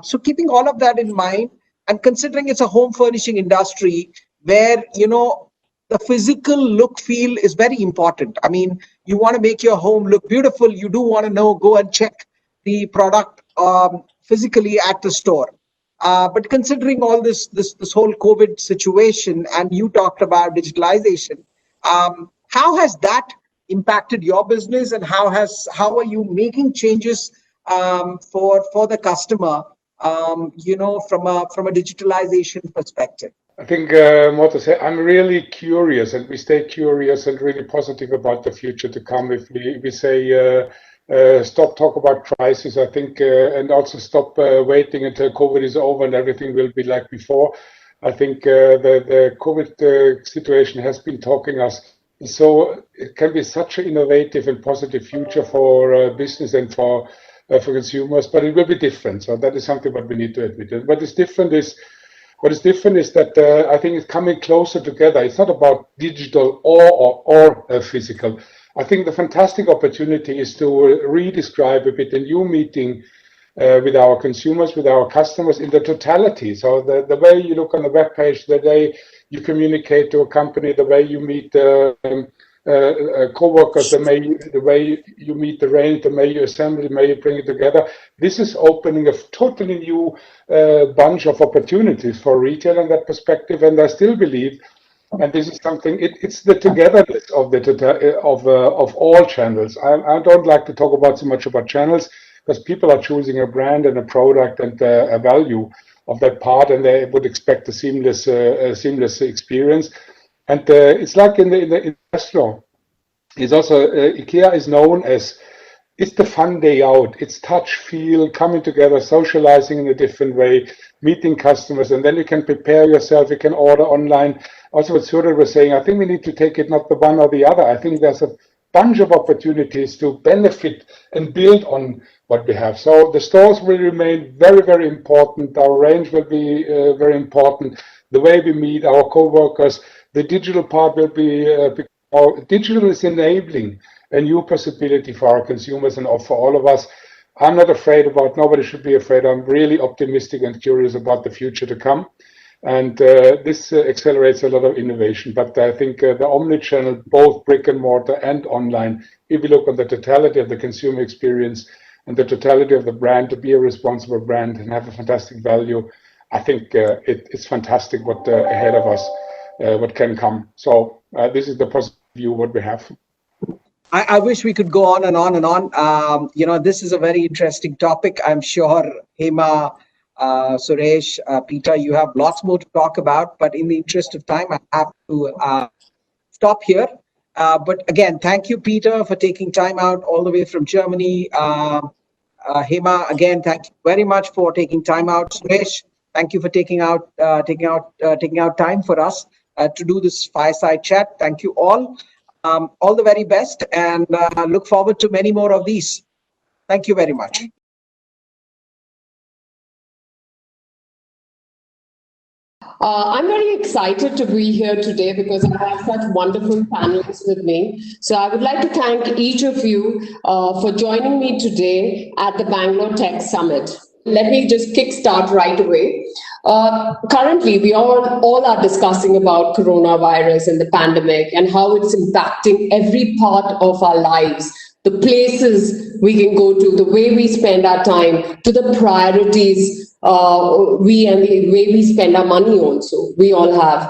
So keeping all of that in mind, and considering it's a home furnishing industry where the physical look feel is very important. I mean, you want to make your home look beautiful, you do want to go and check the product physically at the store. But considering all this whole COVID situation, and you talked about digitalization, how has that impacted your business, and how are you making changes for the customer, from a digitalization perspective? I think more to say, I'm really curious, and we stay curious and really positive about the future to come. If we say stop talk about crisis, I think, and also stop waiting until COVID is over and everything will be like before. I think the COVID situation has been talking us, so it can be such an innovative and positive future for business and for consumers, but it will be different. So that is something that we need to admit. What is different is that I think it's coming closer together. It's not about digital or physical. I think the fantastic opportunity is to redescribe a bit the new meeting with our consumers, with our customers in the totality. So the way you look on the web page, the way you communicate to a company, the way you meet co-workers, the way you meet the range, the way you assemble, the way you bring it together. This is opening a totally new bunch of opportunities for retail in that perspective. And I still believe, and this is something, it's the togetherness of all channels. I don't like to talk about so much about channels, because people are choosing a brand and a product and a value of that part, and they would expect a seamless experience. And it's like in the restaurant. It's also IKEA is known as, it's the fun day out. It's touch, feel, coming together, socializing in a different way, meeting customers, and then you can prepare yourself. You can order online. Also, what Surya was saying, I think we need to take it not the one or the other. I think there's a bunch of opportunities to benefit and build on what we have. So the stores will remain very, very important. Our range will be very important. The way we meet our co-workers, the digital part will be, digital is enabling a new possibility for our consumers and for all of us. I'm not afraid about, nobody should be afraid. I'm really optimistic and curious about the future to come. And this accelerates a lot of innovation. But I think the omni-channel, both brick and mortar and online, if you look on the totality of the consumer experience and the totality of the brand, to be a responsible brand and have a fantastic value, I think it's fantastic what ahead of us, what can come. So this is the positive view what we have. I wish we could go on and on and on. This is a very interesting topic. I'm sure Hema, Suresh, Peter, you have lots more to talk about, but in the interest of time, I have to stop here. But again, thank you, Peter, for taking time out all the way from Germany. Hema, again, thank you very much for taking time out. Suresh, thank you for taking out time for us to do this fireside chat. Thank you all. All the very best, and look forward to many more of these. Thank you very much. I'm very excited to be here today because I have such wonderful panelists with me. So I would like to thank each of you for joining me today at the Bangalore Tech Summit. Let me just kickstart right away. Currently, we all are discussing about coronavirus and the pandemic and how it's impacting every part of our lives, the places we can go to, the way we spend our time, to the priorities and the way we spend our money also, we all have.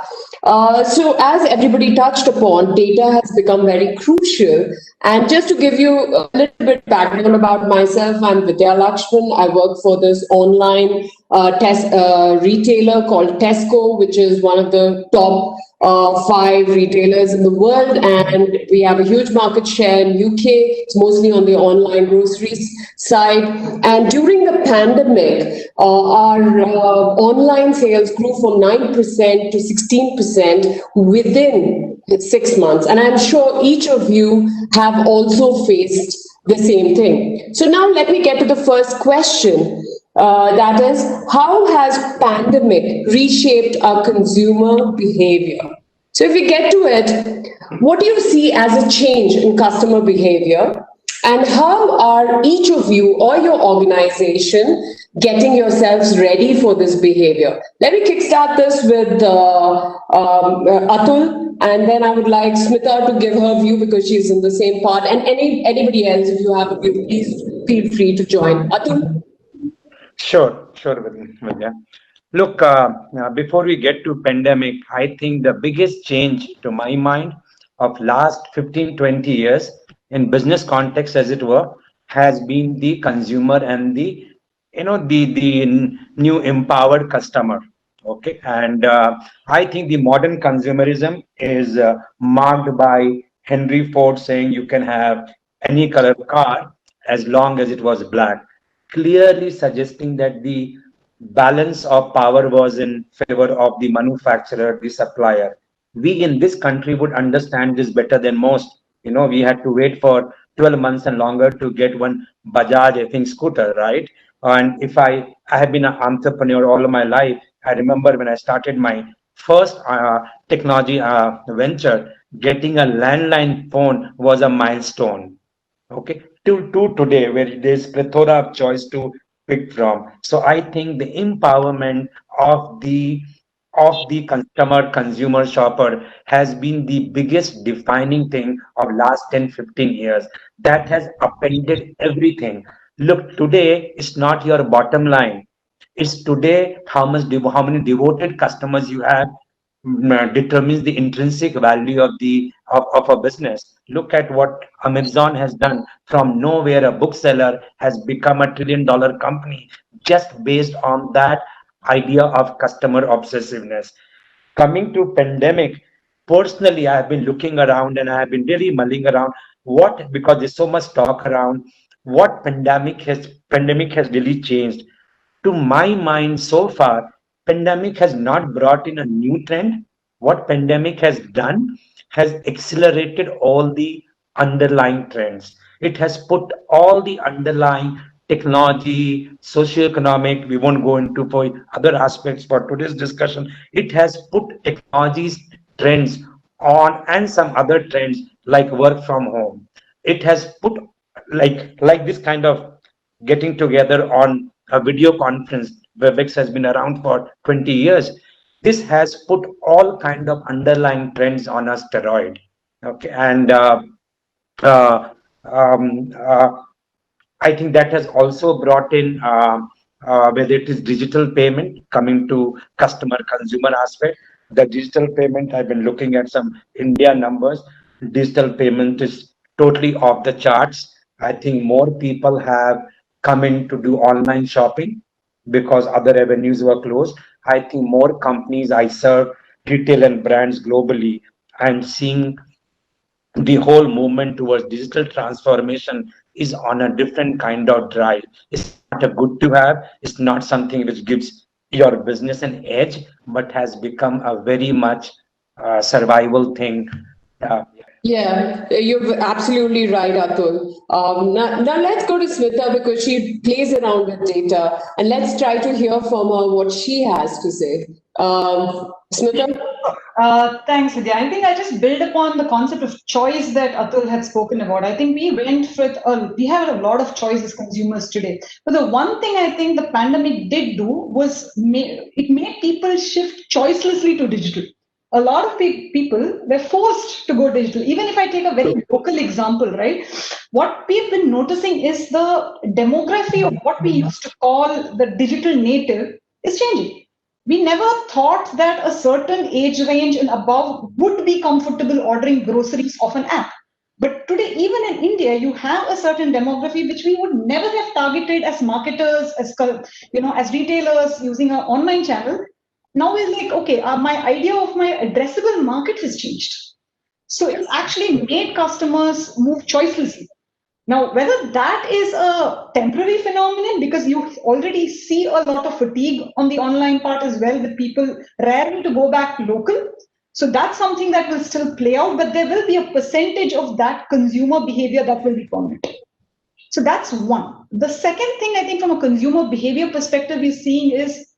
So as everybody touched upon, data has become very crucial. And just to give you a little bit background about myself, I'm Vidya Lakshman. I work for this online retailer called Tesco, which is one of the top 5 retailers in the world, and we have a huge market share in UK. It's mostly on the online groceries side. And during the pandemic, our online sales grew from 9% to 16% within 6 months. And I'm sure each of you have also faced the same thing. So now let me get to the first question. That is, how has pandemic reshaped our consumer behavior? So if we get to it, what do you see as a change in customer behavior? And how are each of you or your organization getting yourselves ready for this behavior? Let me kickstart this with Atul, and then I would like Smita to give her view because she's in the same part. And anybody else, if you have a view, please feel free to join. Atul? Sure, Vidya. Look, before we get to pandemic, I think the biggest change to my mind of last 15, 20 years in business context, as it were, has been the consumer and the new empowered customer. Okay, and I think the modern consumerism is marked by Henry Ford saying you can have any color car as long as it was black, clearly suggesting that the balance of power was in favor of the manufacturer, the supplier. We in this country would understand this better than most. We had to wait for 12 months and longer to get one Bajaj, I think, scooter, right? And I have been an entrepreneur all of my life. I remember when I started my first technology venture, getting a landline phone was a milestone. Okay, to today, where there's plethora of choice to pick from. So I think the empowerment of the customer, consumer, shopper has been the biggest defining thing of last 10, 15 years. That has upended everything. Look, today it's not your bottom line. It's today how many devoted customers you have determines the intrinsic value of a business. Look at what Amazon has done. From nowhere, a bookseller has become $1 trillion company just based on that idea of customer obsessiveness. Coming to pandemic, personally, I have been looking around and I have been really mulling around because there's so much talk around what pandemic has really changed. To my mind, so far, pandemic has not brought in a new trend. What pandemic has done has accelerated all the underlying trends. It has put all the underlying technology, socioeconomic, we won't go into for other aspects for today's discussion. It has put technologies trends on and some other trends like work from home. It has put like this kind of getting together on a video conference. Webex has been around for 20 years. This has put all kind of underlying trends on a steroid. Okay, and uh, um, uh, I think that has also brought in whether it is digital payment coming to customer consumer aspect. The digital payment, I've been looking at some India numbers. Digital payment is totally off the charts. I think more people have come in to do online shopping because other avenues were closed. I think more companies I serve, retail and brands globally, and seeing the whole movement towards digital transformation is on a different kind of drive. It's not a good to have, it's not something which gives your business an edge, but has become a very much survival thing. Uh, Yeah, you're absolutely right, Atul. Now let's go to Smita because she plays around with data, and let's try to hear from her what she has to say. Smita? Thanks, Vidya. I think I'll just build upon the concept of choice that Atul had spoken about. I think we have a lot of choice as consumers today. But the one thing I think the pandemic did do was it made people shift choicelessly to digital. A lot of people were forced to go digital. Even if I take a very local example, right? What we've been noticing is the demography of what we used to call the digital native is changing. We never thought that a certain age range and above would be comfortable ordering groceries off an app. But today, even in India, you have a certain demography which we would never have targeted as marketers, as retailers using our online channel. now is like, okay, my idea of my addressable market has changed. So it's actually made customers move choicelessly. Now, whether that is a temporary phenomenon, because you already see a lot of fatigue on the online part as well, with people raring to go back local. So that's something that will still play out, but there will be a percentage of that consumer behavior that will be permanent. So that's one. The second thing I think from a consumer behavior perspective we're seeing is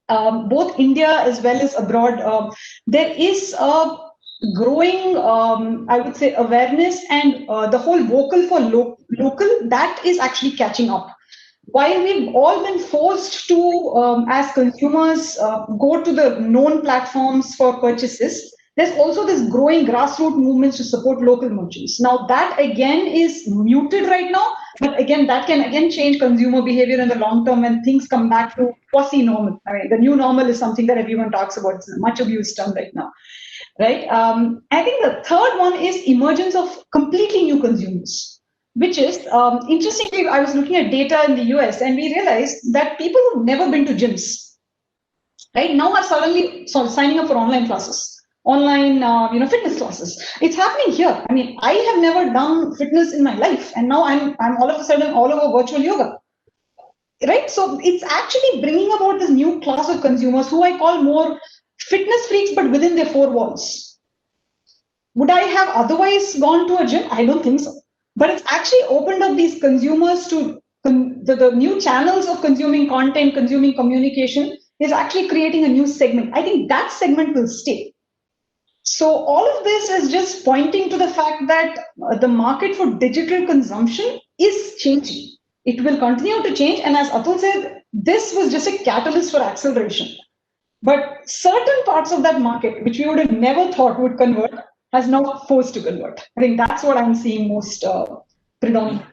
both India as well as abroad, there is a growing, I would say, awareness, and the whole vocal for local, that is actually catching up. While we've all been forced to, as consumers, go to the known platforms for purchases, there's also this growing grassroots movements to support local merchants. Now that again is muted right now, but again, that can again change consumer behavior in the long term when things come back to quasi-normal. I mean, the new normal is something that everyone talks about. It's a much abused term right now, right? I think the third one is emergence of completely new consumers, which is, interestingly, I was looking at data in the US and we realized that people who've never been to gyms, right, now are suddenly signing up for online classes. Online, fitness classes. It's happening here. I mean, I have never done fitness in my life, and now I'm all of a sudden all over virtual yoga, right? So it's actually bringing about this new class of consumers who I call more fitness freaks, but within their four walls. Would I have otherwise gone to a gym? I don't think so. But it's actually opened up these consumers to the new channels of consuming content, consuming communication is actually creating a new segment. I think that segment will stay. So all of this is just pointing to the fact that the market for digital consumption is changing. It will continue to change. And as Atul said, this was just a catalyst for acceleration. But certain parts of that market, which we would have never thought would convert, has now forced to convert. I think that's what I'm seeing most predominant.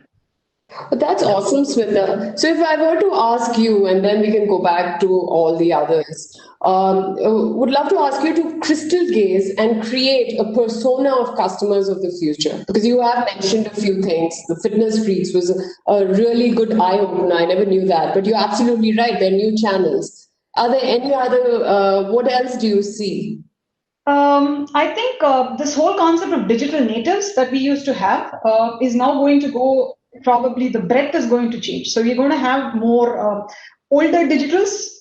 That's awesome, Smita. So if I were to ask you, and then we can go back to all the others, would love to ask you to crystal gaze and create a persona of customers of the future. Because you have mentioned a few things. The fitness freaks was a really good eye-opener. I never knew that. But you're absolutely right. There are new channels. Are there any other, what else do you see? I think this whole concept of digital natives that we used to have is now going to go, probably the breadth is going to change. So we're going to have more older digitalists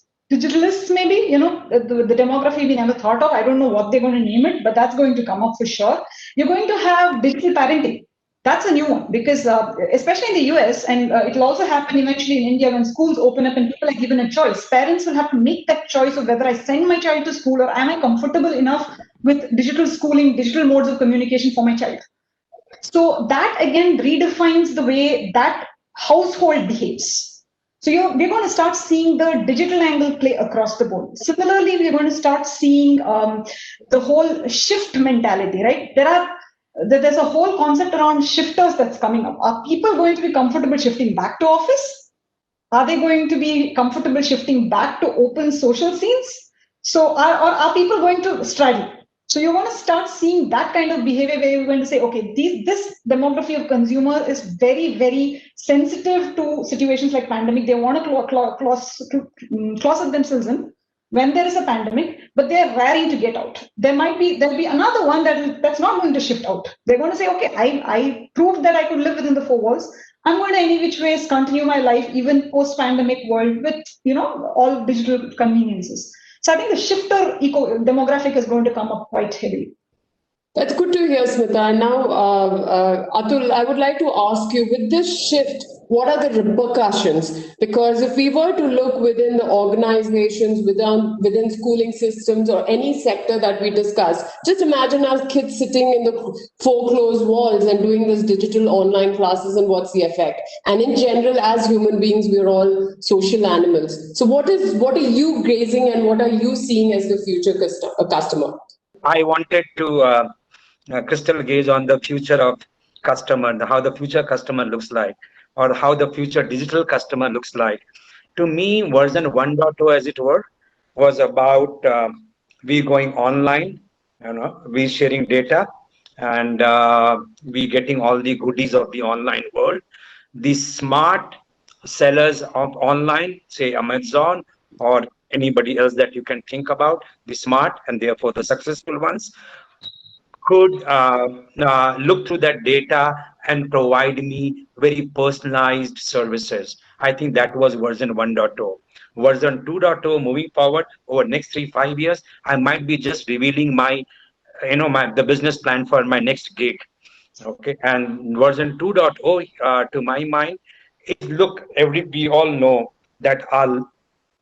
maybe, the demography we never thought of. I don't know what they're going to name it, but that's going to come up for sure. You're going to have digital parenting. That's a new one because especially in the US, and it'll also happen eventually in India when schools open up and people are given a choice. Parents will have to make that choice of whether I send my child to school or am I comfortable enough with digital schooling, digital modes of communication for my child. So that again redefines the way that household behaves. So we're going to start seeing the digital angle play across the board. Similarly, we're going to start seeing the whole shift mentality, right? There's a whole concept around shifters that's coming up. Are people going to be comfortable shifting back to office? Are they going to be comfortable shifting back to open social scenes? So are people going to straddle? So you're going to start seeing that kind of behavior where you're going to say, okay, this demography of consumer is very, very sensitive to situations like pandemic. They want to closet themselves in when there is a pandemic, but they're raring to get out. There'll be another one that's not going to shift out. They're going to say, okay, I proved that I could live within the four walls. I'm going to any which ways continue my life, even post-pandemic world with, all digital conveniences. So I think the shifter demographic is going to come up quite heavily. That's good to hear, Smita. Now, Atul, I would like to ask you, with this shift, what are the repercussions? Because if we were to look within the organizations, within schooling systems or any sector that we discuss, just imagine our kids sitting in the four closed walls and doing this digital online classes, and what's the effect? And in general, as human beings, we're all social animals. So what are you gazing and what are you seeing as the future customer? I wanted to crystal gaze on the future of customer, how the future customer looks like, or how the future digital customer looks like. To me, version 1.0, as it were, was about we going online, we sharing data, and we getting all the goodies of the online world. The smart sellers of online, say Amazon or anybody else that you can think about, the smart and therefore the successful ones, could look through that data and provide me very personalized services. I think that was version 1.0. Version 2.0, moving forward over next 3-5 years, I might be just revealing my, the business plan for my next gig. Okay, and version 2.0, to my mind, is look, we all know that our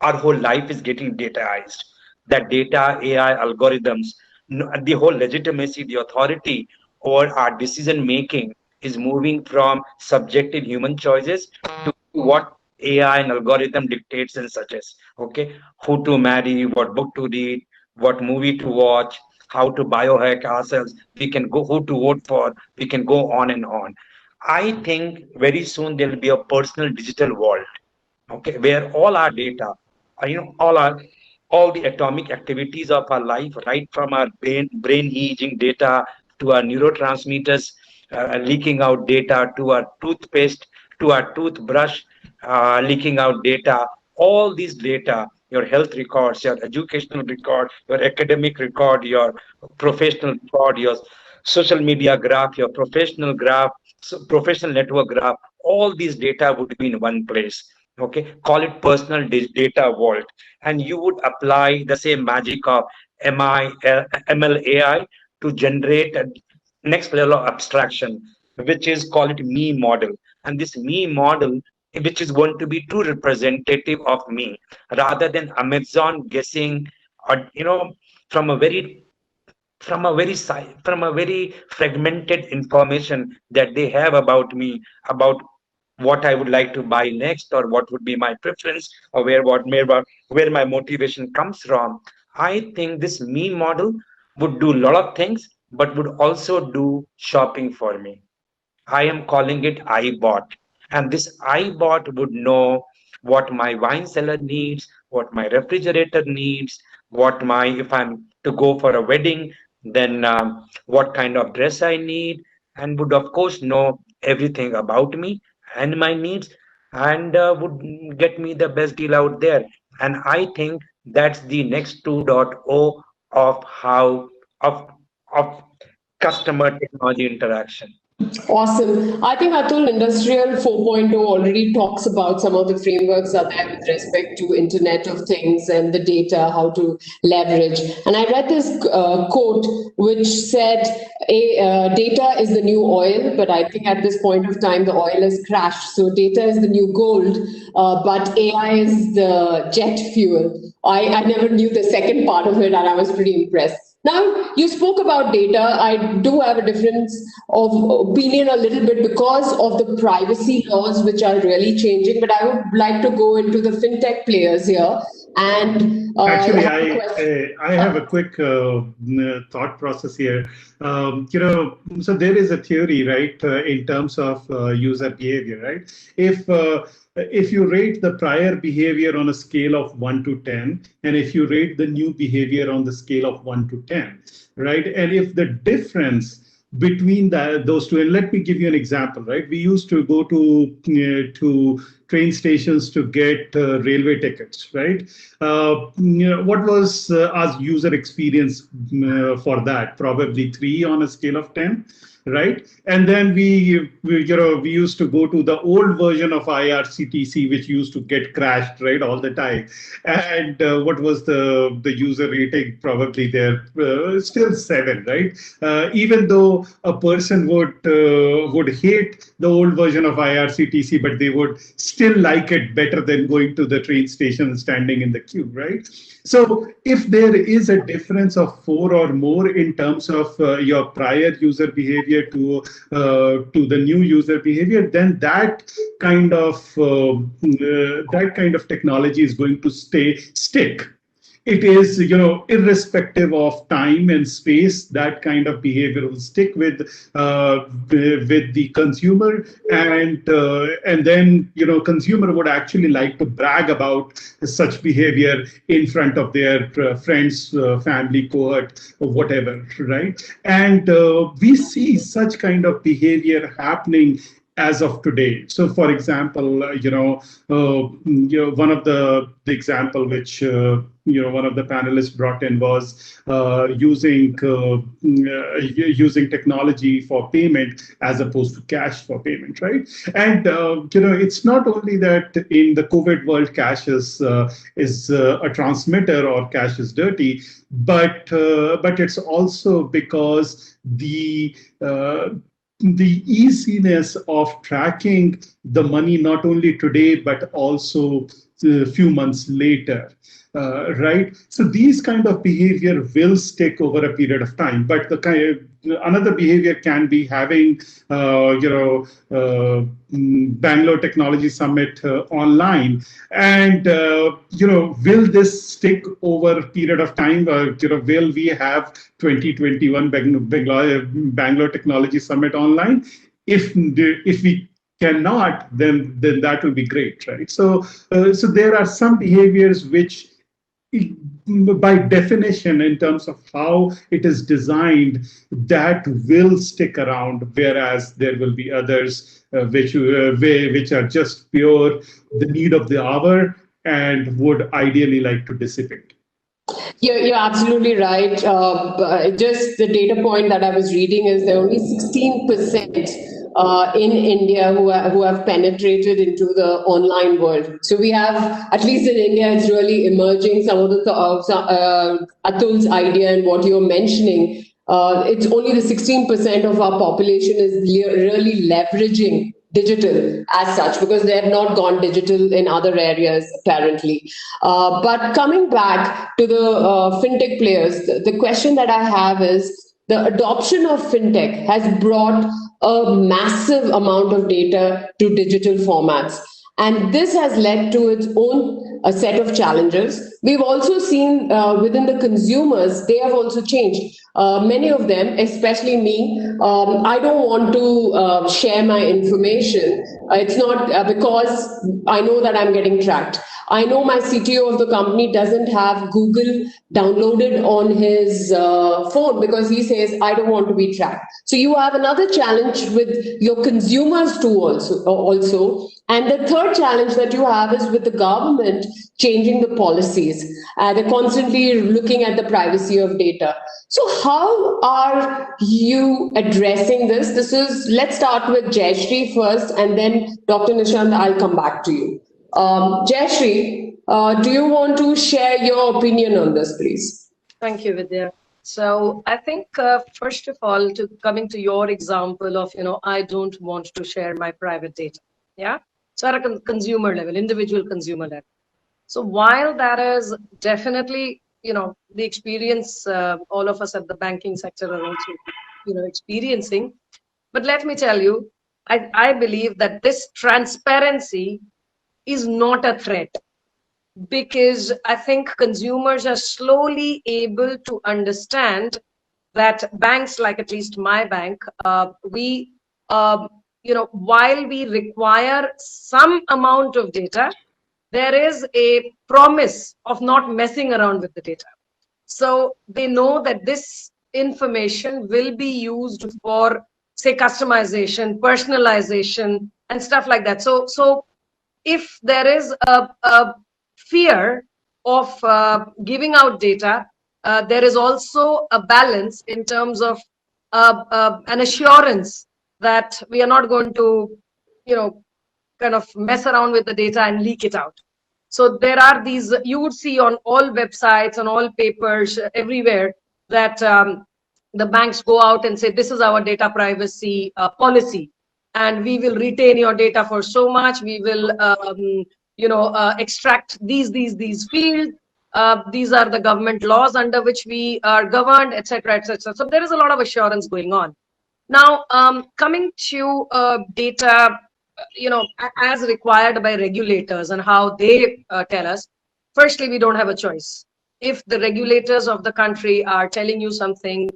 whole life is getting dataized. That data, AI, algorithms, the whole legitimacy, the authority over our decision making is moving from subjective human choices to what AI and algorithm dictates and suggests. Okay, who to marry, what book to read, what movie to watch, how to biohack ourselves. We can go who to vote for. We can go on and on. I think very soon there will be a personal digital world, okay, where all our data, all the atomic activities of our life, right from our brain aging data to our neurotransmitters leaking out data, to our toothpaste, to our toothbrush leaking out data, all these data, your health records, your educational record, your academic record, your professional record, your social media graph, your professional graph, professional network graph, all these data would be in one place. Okay, call it personal data vault, and you would apply the same magic of ML AI to generate a next level of abstraction, which is call it me model. And this me model, which is going to be true representative of me, rather than Amazon guessing, or from a very from a very fragmented information that they have about me, about what I would like to buy next, or what would be my preference, or where my motivation comes from. I think this me model would do a lot of things, but would also do shopping for me. I am calling it iBot. And this iBot would know what my wine cellar needs, what my refrigerator needs, if I'm to go for a wedding, then what kind of dress I need, and would, of course, know everything about me and my needs, and would get me the best deal out there. And I think that's the next 2.0 of of, of customer technology interaction. Awesome. I think Atul Industrial 4.0 already talks about some of the frameworks are there with respect to Internet of Things and the data, how to leverage. And I read this quote which said, data is the new oil, but I think at this point of time, the oil has crashed. So data is the new gold, but AI is the jet fuel. I never knew the second part of it, and I was pretty impressed. Now, you spoke about data. I do have a difference of opinion a little bit because of the privacy laws, which are really changing. But I would like to go into the fintech players here. And actually, I have a quick thought process here. So there is a theory, right, in terms of user behavior, right? If you rate the prior behavior on a scale of 1 to 10, and if you rate the new behavior on the scale of 1 to 10, right? And if the difference between those two, and let me give you an example, right? We used to go to train stations to get railway tickets, right? What was our user experience for that? Probably 3 on a scale of 10. Right, and then we used to go to the old version of IRCTC, which used to get crashed right all the time. And what was the user rating? Probably there still 7, right? Even though a person would hate the old version of IRCTC, but they would still like it better than going to the train station and standing in the queue, right? So if there is a difference of 4 or more in terms of your prior user behavior to the new user behavior, then that kind of technology is going to stick. It is, irrespective of time and space, that kind of behavior will stick with the consumer, and then consumer would actually like to brag about such behavior in front of their friends, family, cohort, or whatever, right? And we see such kind of behavior happening as of today. So, for example, one of the example which one of the panelists brought in was using technology for payment as opposed to cash for payment, right? And it's not only that in the COVID world, cash is a transmitter or cash is dirty, but it's also because the easiness of tracking the money not only today but also a few months later, right? So these kind of behavior will stick over a period of time. But another behavior can be having Bangalore Technology Summit online, and will this stick over a period of time? Will we have 2021 Bangalore Technology Summit online? If we cannot, then that will be great, right? So there are some behaviors which, by definition, in terms of how it is designed, that will stick around, whereas there will be others which are just pure the need of the hour and would ideally like to dissipate. You're absolutely right. Just the data point that I was reading is there are only 16% in India who have penetrated into the online world. So we have, at least in India, it's really emerging. Some of the Atul's idea and what you're mentioning, it's only the 16% of our population is really leveraging digital as such, because they have not gone digital in other areas apparently. But coming back to the fintech players, the question that I have is, the adoption of fintech has brought a massive amount of data to digital formats. And this has led to its own a set of challenges. We've also seen within the consumers, they have also changed. Many of them, especially me, I don't want to share my information. It's not because I know that I'm getting tracked. I know my CTO of the company doesn't have Google downloaded on his phone because he says, I don't want to be tracked. So you have another challenge with your consumers too also. And the third challenge that you have is with the government changing the policies. They're constantly looking at the privacy of data. So how are you addressing this? Let's start with Jayashree first, and then Dr. Nishant, I'll come back to you. Jayashree, do you want to share your opinion on this, please? Thank you, Vidya. So I think, first of all, coming to your example of, I don't want to share my private data. Yeah. So at a consumer level, individual consumer level. So while that is definitely, the experience all of us at the banking sector are also, experiencing. But let me tell you, I believe that this transparency is not a threat, because I think consumers are slowly able to understand that banks, like at least my bank, while we require some amount of data, there is a promise of not messing around with the data. So they know that this information will be used for, say, customization, personalization, and stuff like that. So if there is a fear of giving out data, there is also a balance in terms of an assurance that we are not going to, kind of mess around with the data and leak it out. So there are these, you would see on all websites, on all papers, everywhere, that the banks go out and say, this is our data privacy policy, and we will retain your data for so much. We will, extract these fields. These are the government laws under which we are governed, etc., etc. So there is a lot of assurance going on. Now, coming to data, as required by regulators and how they tell us, firstly, we don't have a choice. If the regulators of the country are telling you something,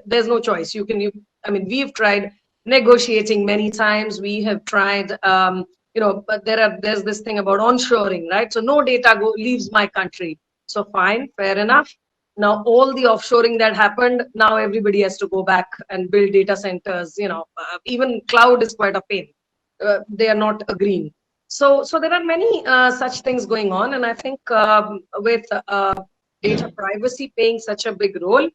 there's no choice. We've tried negotiating many times. We have tried, but there's this thing about onshoring, right? So no data leaves my country. So fine, fair enough. Now, all the offshoring that happened, now everybody has to go back and build data centers. Even cloud is quite a pain. they are not agreeing. So there are many such things going on, and I think with data privacy playing such a big role,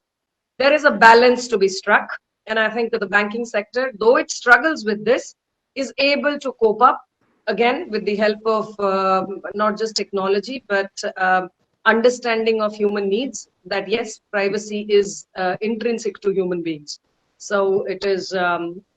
there is a balance to be struck. And I think that the banking sector, though it struggles with this, is able to cope up again with the help of not just technology, but understanding of human needs, that yes, privacy is intrinsic to human beings. So it is,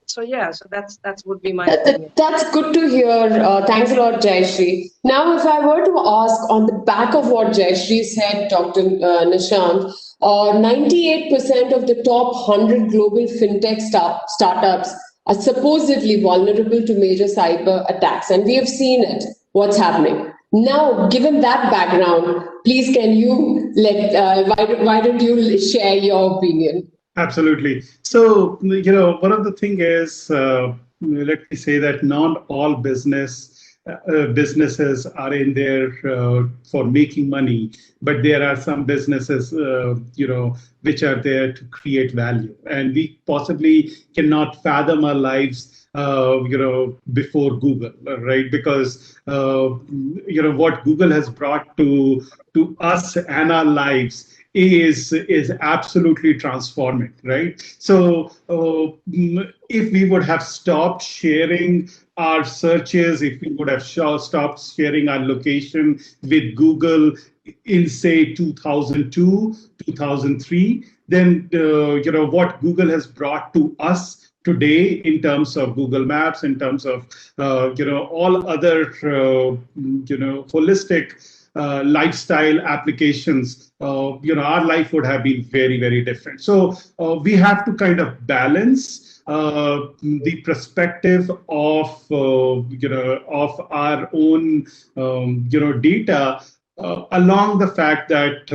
so yeah, so that's would be my opinion. That's good to hear. Thanks a lot, Jayashree. Now, if I were to ask on the back of what Jayashree said, Dr. Nishant, 98% of the top 100 global fintech startups are supposedly vulnerable to major cyber attacks. And we have seen it, what's happening. Now, given that background, please can you why don't you share your opinion? Absolutely. So, one of the thing is, let me say that not all businesses are in there for making money, but there are some businesses, which are there to create value. And we possibly cannot fathom our lives, before Google, right? Because, what Google has brought to us and our lives is absolutely transforming, right? So if we would have stopped sharing our searches, if we would have stopped sharing our location with Google in say 2002, 2003, then what Google has brought to us today in terms of Google Maps, in terms of all other holistic lifestyle applications, our life would have been very, very different. So we have to kind of balance the perspective of of our own data, along the fact that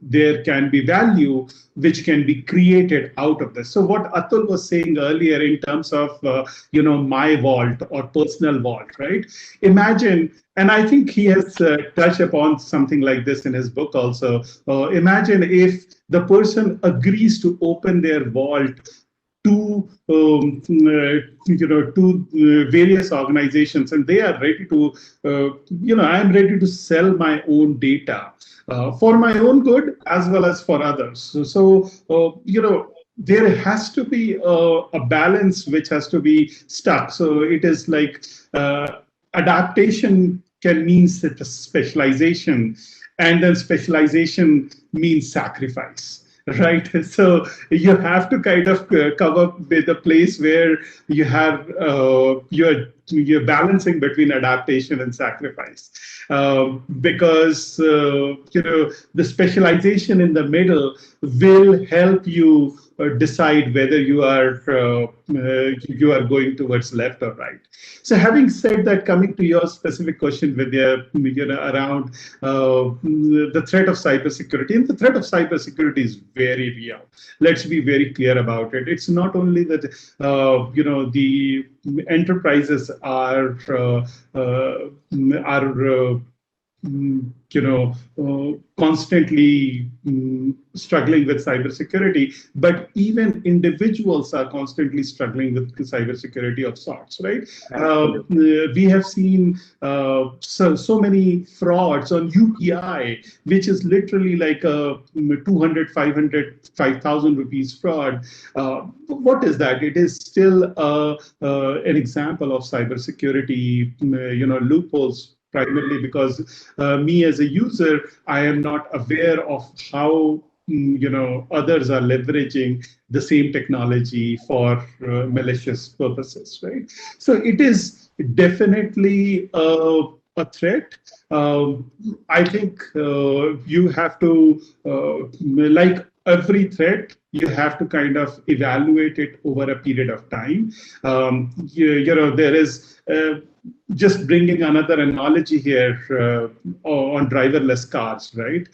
there can be value which can be created out of this. So what Atul was saying earlier in terms of my vault or personal vault, right? Imagine, and I think he has touched upon something like this in his book also. Imagine if the person agrees to open their vault to various organizations, and they are ready to I'm ready to sell my own data for my own good as well as for others. So there has to be a balance which has to be stuck. So it is like adaptation can mean specialization, and then specialization means sacrifice. Right, so you have to kind of come up with a place where you have you're balancing between adaptation and sacrifice, because the specialization in the middle will help you decide whether you are going towards left or right. So having said that, coming to your specific question, Vidya, around the threat of cybersecurity, and the threat of cybersecurity is very real. Let's be very clear about it. It's not only that the enterprises are constantly struggling with cybersecurity, but even individuals are constantly struggling with cybersecurity of sorts, right? We have seen so many frauds on UPI, which is literally like a 200, 500, 5,000 rupees fraud. What is that? It is still an example of cybersecurity, loopholes, primarily because me as a user, I am not aware of how others are leveraging the same technology for malicious purposes, right? So it is definitely a threat. I think you have to, like every threat, you have to kind of evaluate it over a period of time. There is just bringing another analogy here on driverless cars, right?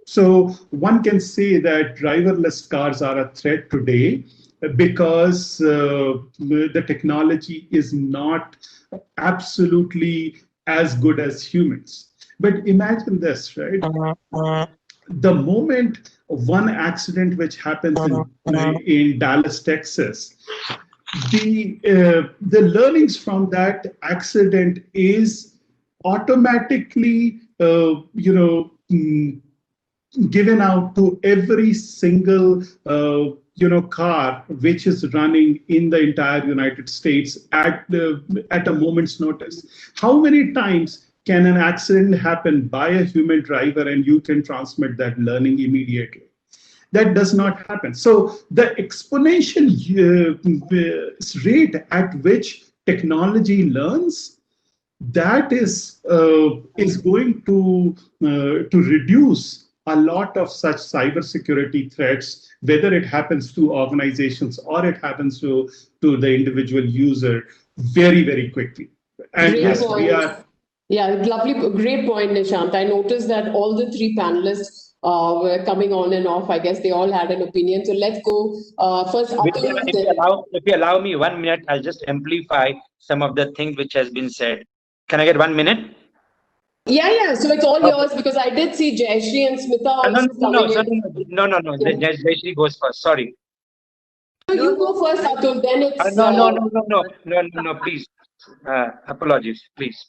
So one can say that driverless cars are a threat today because the technology is not absolutely as good as humans. But imagine this, right? The moment one accident which happens in Dallas, Texas, the learnings from that accident is automatically given out to every single car which is running in the entire United States at a moment's notice. How many times can an accident happen by a human driver and you can transmit that learning immediately? That does not happen. So the exponential rate at which technology learns, that is going to reduce a lot of such cybersecurity threats, whether it happens to organizations or it happens to the individual user, very, very quickly. And Great yes, point. we are. Yeah, lovely, great point, Nishant. I noticed that all the three panelists were coming on and off. I guess they all had an opinion. So let's go first. Vidya, if you allow me 1 minute, I'll just amplify some of the things which has been said. Can I get 1 minute? Yeah. So it's all yours because I did see Jayashree and Smita also coming in. No. Yeah. Jayashree goes first. Sorry. So you go first, Atul. Then it's No. Please. Apologies, please.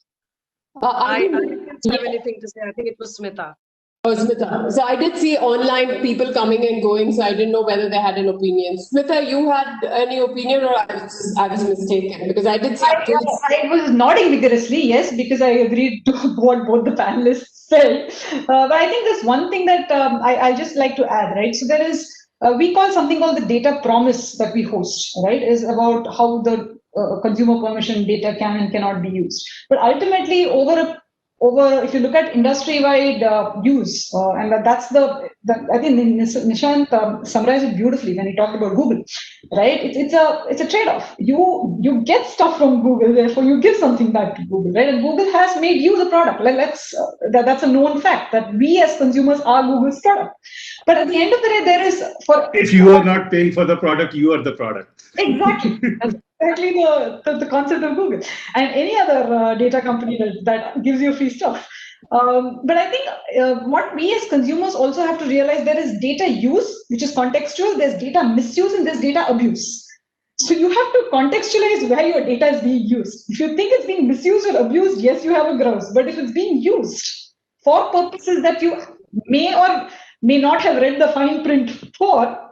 I didn't have anything to say. I think it was Smita. Oh, Smita. So I did see online people coming and going, so I didn't know whether they had an opinion. Smita, you had any opinion, or I was mistaken? Because I did see. I was nodding vigorously, yes, because I agreed to what both the panelists said. But I think there's one thing that I just like to add, right? So there is, we call something called the data promise that we host, right? Is about how the consumer permission data can and cannot be used. But ultimately, over if you look at industry-wide use, and that's the I think Nishant summarized it beautifully when he talked about Google, right? It's a trade-off. You get stuff from Google, therefore you give something back to Google, right? And Google has made you the product. That's a known fact that we as consumers are Google's product. But at the end of the day, there is if you are not paying for the product, you are the product. Exactly. That's exactly the concept of Google and any other data company that gives you free stuff. But I think what we as consumers also have to realize, there is data use, which is contextual, there's data misuse, and there's data abuse. So you have to contextualize where your data is being used. If you think it's being misused or abused, yes, you have a grouse. But if it's being used for purposes that you may or may not have read the fine print for,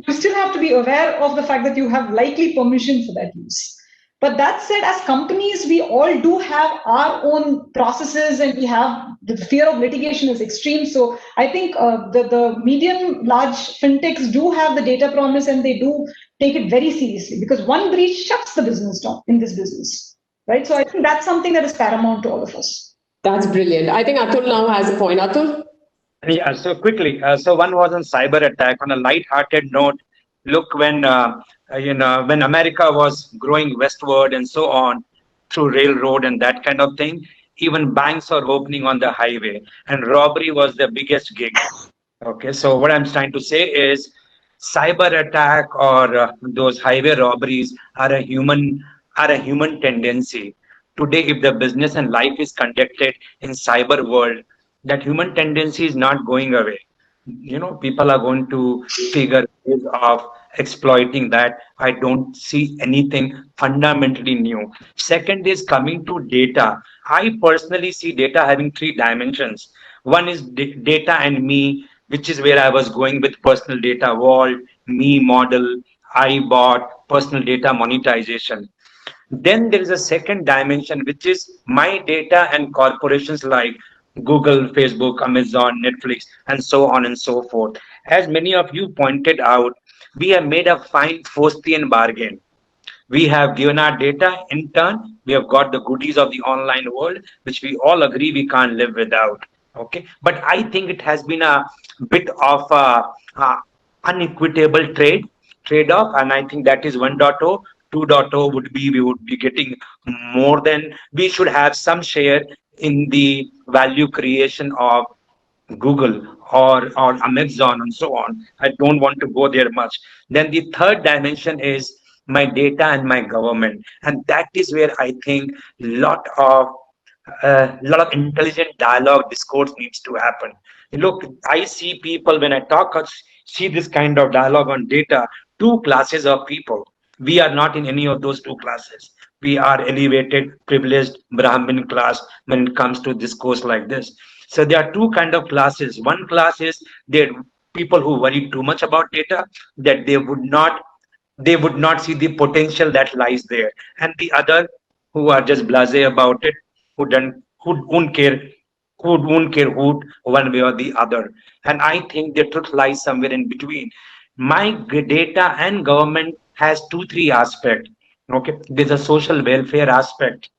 you still have to be aware of the fact that you have likely permission for that use. But that said, as companies, we all do have our own processes, and we have the fear of litigation is extreme. So I think the medium, large fintechs do have the data promise, and they do take it very seriously, because one breach shuts the business down in this business, right? So I think that's something that is paramount to all of us. That's brilliant. I think Atul now has a point. Atul? Yeah, so quickly. So one was on cyber attack. On a light-hearted note, look, when when America was growing westward and so on through railroad and that kind of thing, even banks are opening on the highway, and robbery was the biggest gig. Okay, so what I'm trying to say is, cyber attack or those highway robberies are a human tendency. Today, if the business and life is conducted in cyber world, that human tendency is not going away. People are going to figure ways of exploiting that. I don't see anything fundamentally new. Second is coming to data. I personally see data having three dimensions. One is data and me, which is where I was going with personal data vault, me model, I bought, personal data monetization. Then there is a second dimension, which is my data and corporations like Google, Facebook, Amazon, Netflix, and so on and so forth. As many of you pointed out, we have made a fine Faustian bargain. We have given our data, in turn, we have got the goodies of the online world, which we all agree we can't live without. Okay, but I think it has been a bit of a unequitable trade-off, and I think that is 1.0. 2.0 would be, we would be getting more than, we should have some share in the value creation of Google or Amazon and so on. I don't want to go there much. Then the third dimension is my data and my government, and that is where I think lot of intelligent dialogue, discourse needs to happen. Look, I see people when I talk, see this kind of dialogue on data. Two classes of people. We are not in any of those two classes. We are elevated, privileged Brahmin class when it comes to discourse like this. So there are two kind of classes. One class is the people who worry too much about data, that they would not see the potential that lies there, and the other who are just blasé about it, who won't care, who one way or the other. And I think the truth lies somewhere in between. My data and government has two, three aspects. Okay, there's a social welfare aspect.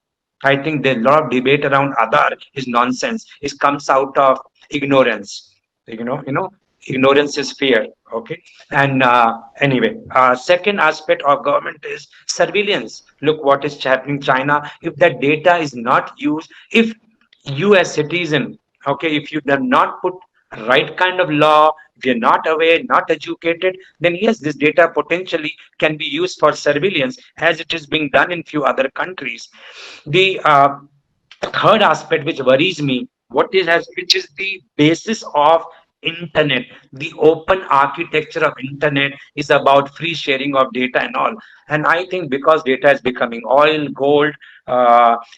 I think there's a lot of debate around Aadhaar is nonsense. It comes out of ignorance. Ignorance is fear. Okay, and anyway, second aspect of government is surveillance. Look what is happening in China. If that data is not used, if you as citizen, okay, if you have not put right kind of law, if you're not aware, not educated, then yes, this data potentially can be used for surveillance, as it is being done in few other countries. The third aspect which worries me, which is the basis of internet, the open architecture of internet is about free sharing of data and all. And I think because data is becoming oil, gold,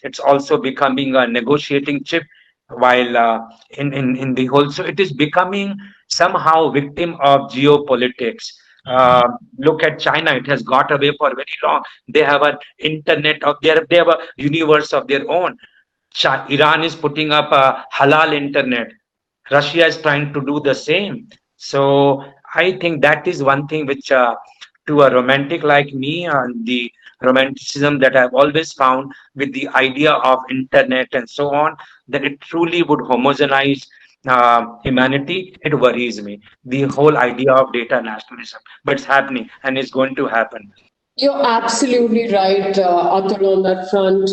it's also becoming a negotiating chip, while in the whole, so it is becoming somehow victim of geopolitics. uh, Look at China, it has got away for very long. They have an internet of their, they have a universe of their own. Iran is putting up a halal internet. Russia is trying to do the same. So I think that is one thing which, to a romantic like me, the romanticism that I've always found with the idea of internet and so on, that it truly would homogenize humanity. It worries me. The whole idea of data nationalism, but it's happening and it's going to happen. You're absolutely right, Atul, on that front.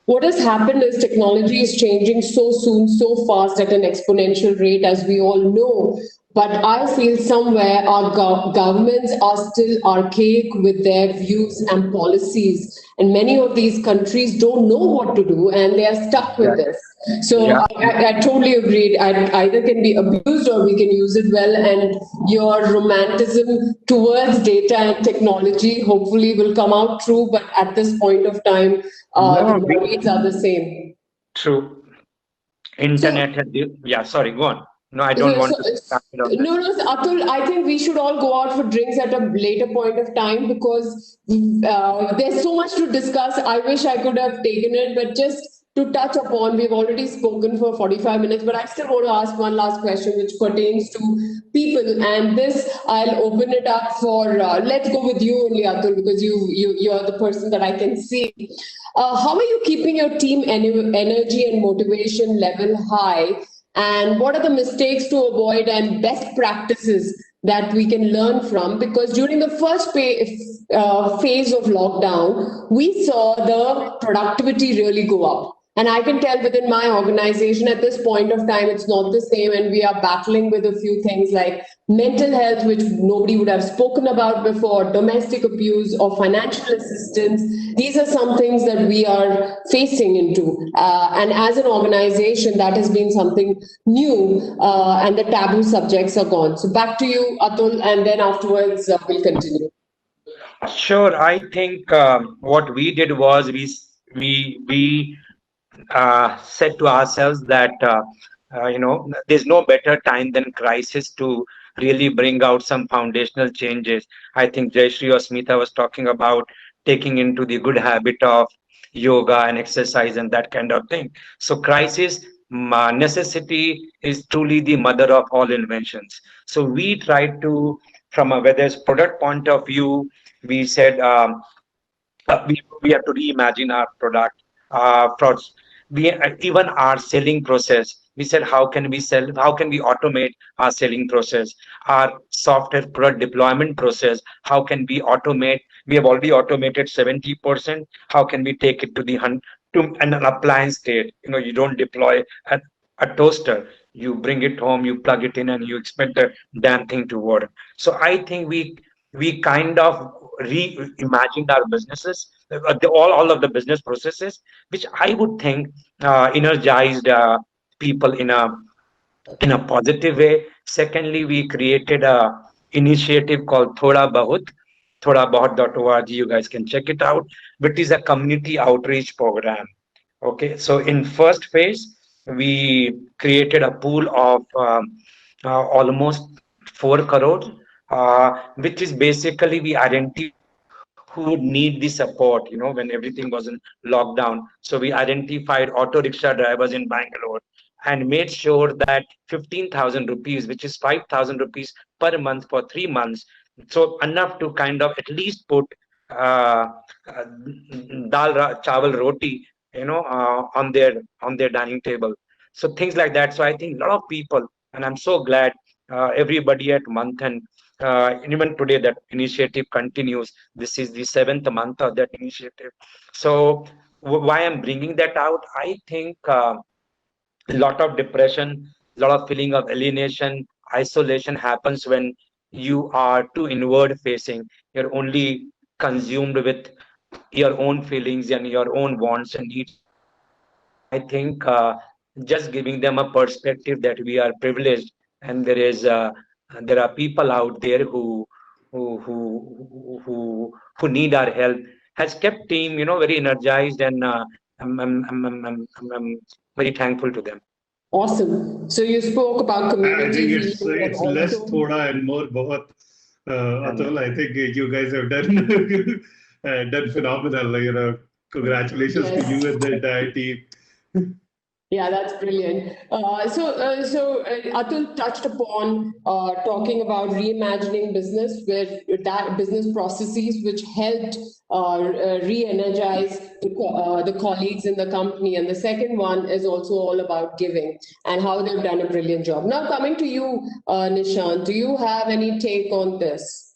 What has happened is technology is changing so soon, so fast at an exponential rate, as we all know. But I feel somewhere our governments are still archaic with their views and policies. And many of these countries don't know what to do and they are stuck with this. So Yeah. I totally agree. Either can be abused or we can use it well. And your romanticism towards data and technology hopefully will come out true. But at this point of time, No, the worries are the same. true. So Internet had, yeah, sorry, go on. No, I don't So, want so, to start it on no, this. no, Atul, I think we should all go out for drinks at a later point of time because there's so much to discuss. I wish I could have taken it, but just to touch upon, we've already spoken for 45 minutes, but I still want to ask one last question which pertains to people. And this, I'll open it up for, let's go with you only, Atul, because you're the person that I can see. How are you keeping your team energy and motivation level high? And what are the mistakes to avoid and best practices that we can learn from? Because during the first phase of lockdown, we saw the productivity really go up. And I can tell within my organization at this point of time, it's not the same. And we are battling with a few things like mental health, which nobody would have spoken about before, domestic abuse, or financial assistance. These are some things that we are facing into. And as an organization, that has been something new, and the taboo subjects are gone. So back to you, Atul, and then afterwards we'll continue. Sure, I think what we did was we said to ourselves that there's no better time than crisis to really bring out some foundational changes. I think Jayashree or Smita was talking about taking into the good habit of yoga and exercise and that kind of thing. So crisis, necessity is truly the mother of all inventions. So we tried to, from a whether it's product point of view, we said we have to reimagine our product. For we even our selling process, we said how can we sell, how can we automate our selling process, our software product deployment process, how can we automate, we have already automated 70%, how can we take it to the to an appliance state. You don't deploy a toaster, you bring it home, you plug it in, and you expect the damn thing to work. So I think we kind of reimagined our businesses, all of the business processes, which I would think energized people in a positive way. Secondly, we created a initiative called Thoda Bahut, thodabahat.org. You guys can check it out. But it is a community outreach program. Okay, so in first phase, we created a pool of almost 4 crores, which is basically we identified who would need the support, when everything was in lockdown. So we identified auto rickshaw drivers in Bangalore and made sure that 15,000 rupees, which is 5,000 rupees per month for 3 months, so enough to kind of at least put uh, uh, chawal roti, on their dining table. So things like that. So I think a lot of people, and I'm so glad everybody at Manthan, and even today that initiative continues. This is the 7th month of that initiative. So why I'm bringing that out, I think a lot of depression, a lot of feeling of alienation, isolation happens when you are too inward facing. You're only consumed with your own feelings and your own wants and needs. So I think just giving them a perspective that we are privileged, and there are people out there who need our help, has kept team very energized, and I'm very thankful to them. Awesome. So you spoke about I community think healing, but it's less also thoda and more bahut. Atul, I think you guys have done done phenomenal. Congratulations to you and the entire team. yeah, that's brilliant. Atul touched upon talking about reimagining business, where that business processes which helped re-energize the colleagues in the company. And the second one is also all about giving and how they've done a brilliant job. Now, coming to you, Nishant, do you have any take on this?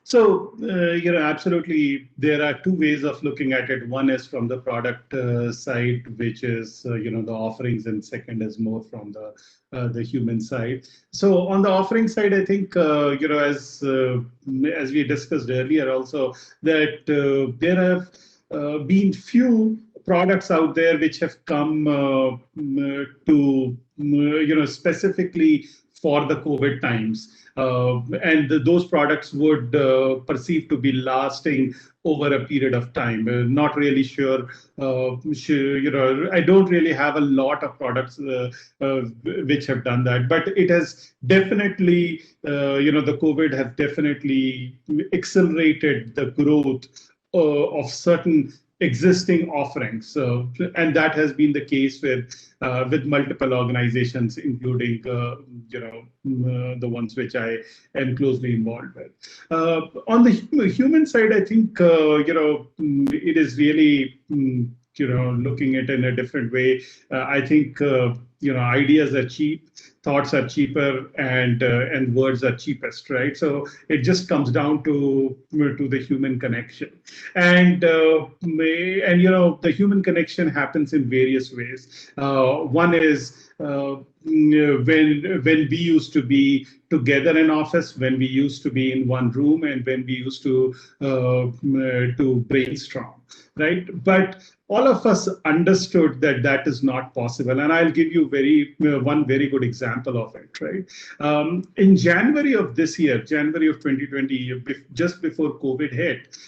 So, absolutely, there are two ways of looking at it. One is from the product side, which is, the offerings, and second is more from the human side. So, on the offering side, I think, as we discussed earlier also, that there have been few products out there which have come to, specifically for the COVID times. And those products would perceive to be lasting over a period of time. Not really sure, I don't really have a lot of products which have done that, but it has definitely, the COVID has definitely accelerated the growth of certain existing offerings, and that has been the case with multiple organizations, including the ones which I am closely involved with. On the human side, I think it is really looking at it in a different way. I think ideas are cheap, thoughts are cheaper, and words are cheapest, right? So it just comes down to the human connection, and the human connection happens in various ways. One is when we used to be together in office, when we used to be in one room, and when we used to brainstorm, right? But all of us understood that that is not possible, and I'll give you one very good example of it, right? In January of this year, January of 2020, just before COVID hit,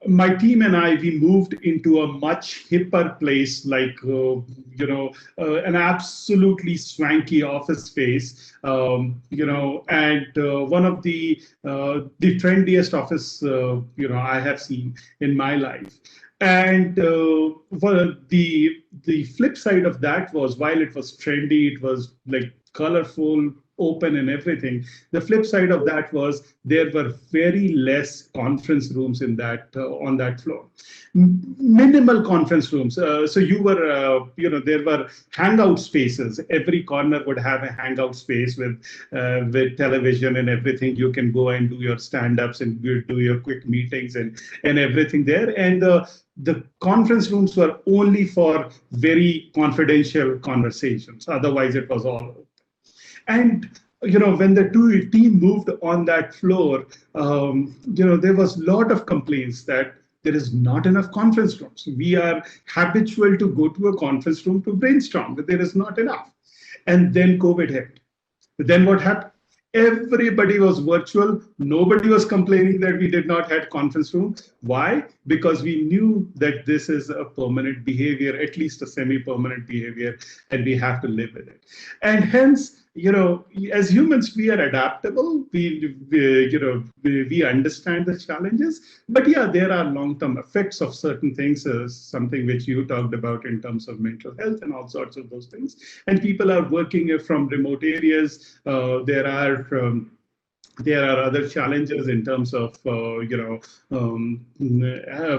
my team and I, we moved into a much hipper place, like an absolutely swanky office space, and one of the trendiest office I have seen in my life. And the flip side of that was, while it was trendy, it was like colorful, open, and everything. The flip side of that was there were very less conference rooms in that on that floor. Minimal conference rooms. So you were, there were hangout spaces. Every corner would have a hangout space with television and everything. You can go and do your stand-ups and do your quick meetings and everything there. And the conference rooms were only for very confidential conversations. Otherwise, it was all open. And when the team moved on that floor, there was a lot of complaints that there is not enough conference rooms. We are habitual to go to a conference room to brainstorm, but there is not enough. And then COVID hit. Then what happened? Everybody was virtual. Nobody was complaining that we did not have conference room. Why? Because we knew that this is a permanent behavior, at least a semi-permanent behavior, and we have to live with it. And hence, as humans, we are adaptable. We understand the challenges. But yeah, there are long-term effects of certain things, something which you talked about in terms of mental health and all sorts of those things. And people are working from remote areas. There are other challenges in terms of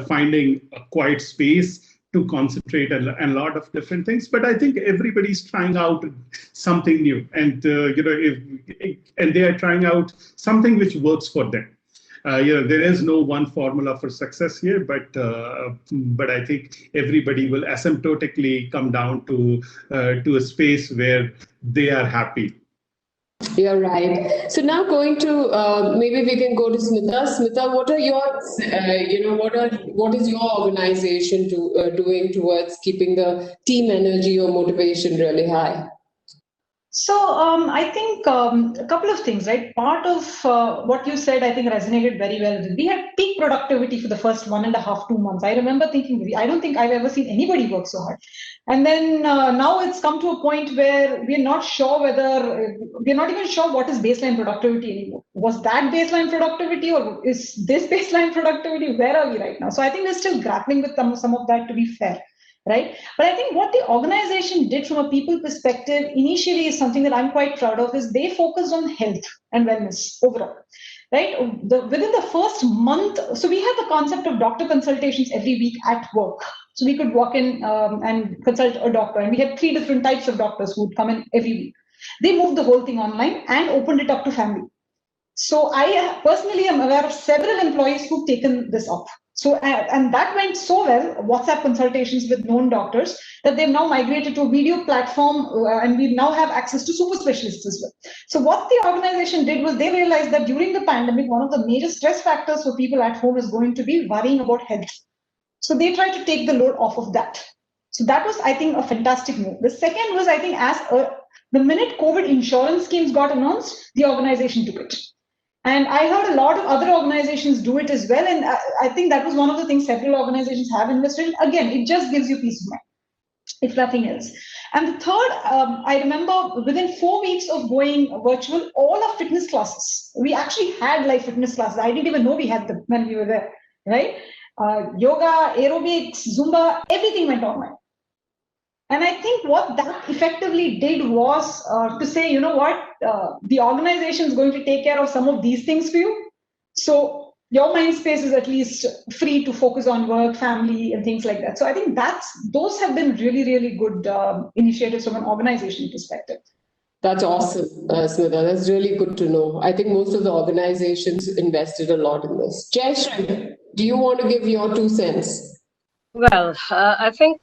finding a quiet space to concentrate and a lot of different things. But I think everybody's trying out something new, and and they are trying out something which works for them. There is no one formula for success here, but I think everybody will asymptotically come down to a space where they are happy. You're right. So now going to maybe we can go to Smita. Smita, what are your what is your organization doing towards keeping the team energy or motivation really high? So I think a couple of things, right? Part of what you said, I think resonated very well. We had peak productivity for the first 1.5, 2 months. I remember thinking, I don't think I've ever seen anybody work so hard. And then now it's come to a point where we're not sure we're not even sure what is baseline productivity anymore. Was that baseline productivity or is this baseline productivity? Where are we right now? So I think we're still grappling with some of that, to be fair. Right. But I think what the organization did from a people perspective initially is something that I'm quite proud of, is they focused on health and wellness overall. Right. Within the first month, so we had the concept of doctor consultations every week at work. So we could walk in and consult a doctor, and we had 3 different types of doctors who would come in every week. They moved the whole thing online and opened it up to family. So I personally am aware of several employees who've taken this up. So, and that went so well, WhatsApp consultations with known doctors, that they've now migrated to a video platform, and we now have access to super specialists as well. So what the organization did was they realized that during the pandemic, one of the major stress factors for people at home is going to be worrying about health. So they tried to take the load off of that. So that was, I think, a fantastic move. The second was, I think, the minute COVID insurance schemes got announced, the organization took it. And I heard a lot of other organizations do it as well. And I think that was one of the things several organizations have invested in. Again, it just gives you peace of mind, if nothing else. And the third, I remember within 4 weeks of going virtual, all our fitness classes, we actually had live fitness classes. I didn't even know we had them when we were there, right? Yoga, aerobics, Zumba, everything went online. And I think what that effectively did was to say, you know what, the organization is going to take care of some of these things for you. So your mind space is at least free to focus on work, family, and things like that. So I think those have been really, really good initiatives from an organization perspective. That's awesome, Smita. That's really good to know. I think most of the organizations invested a lot in this. Jayashree, do you want to give your 2 cents? Well, I think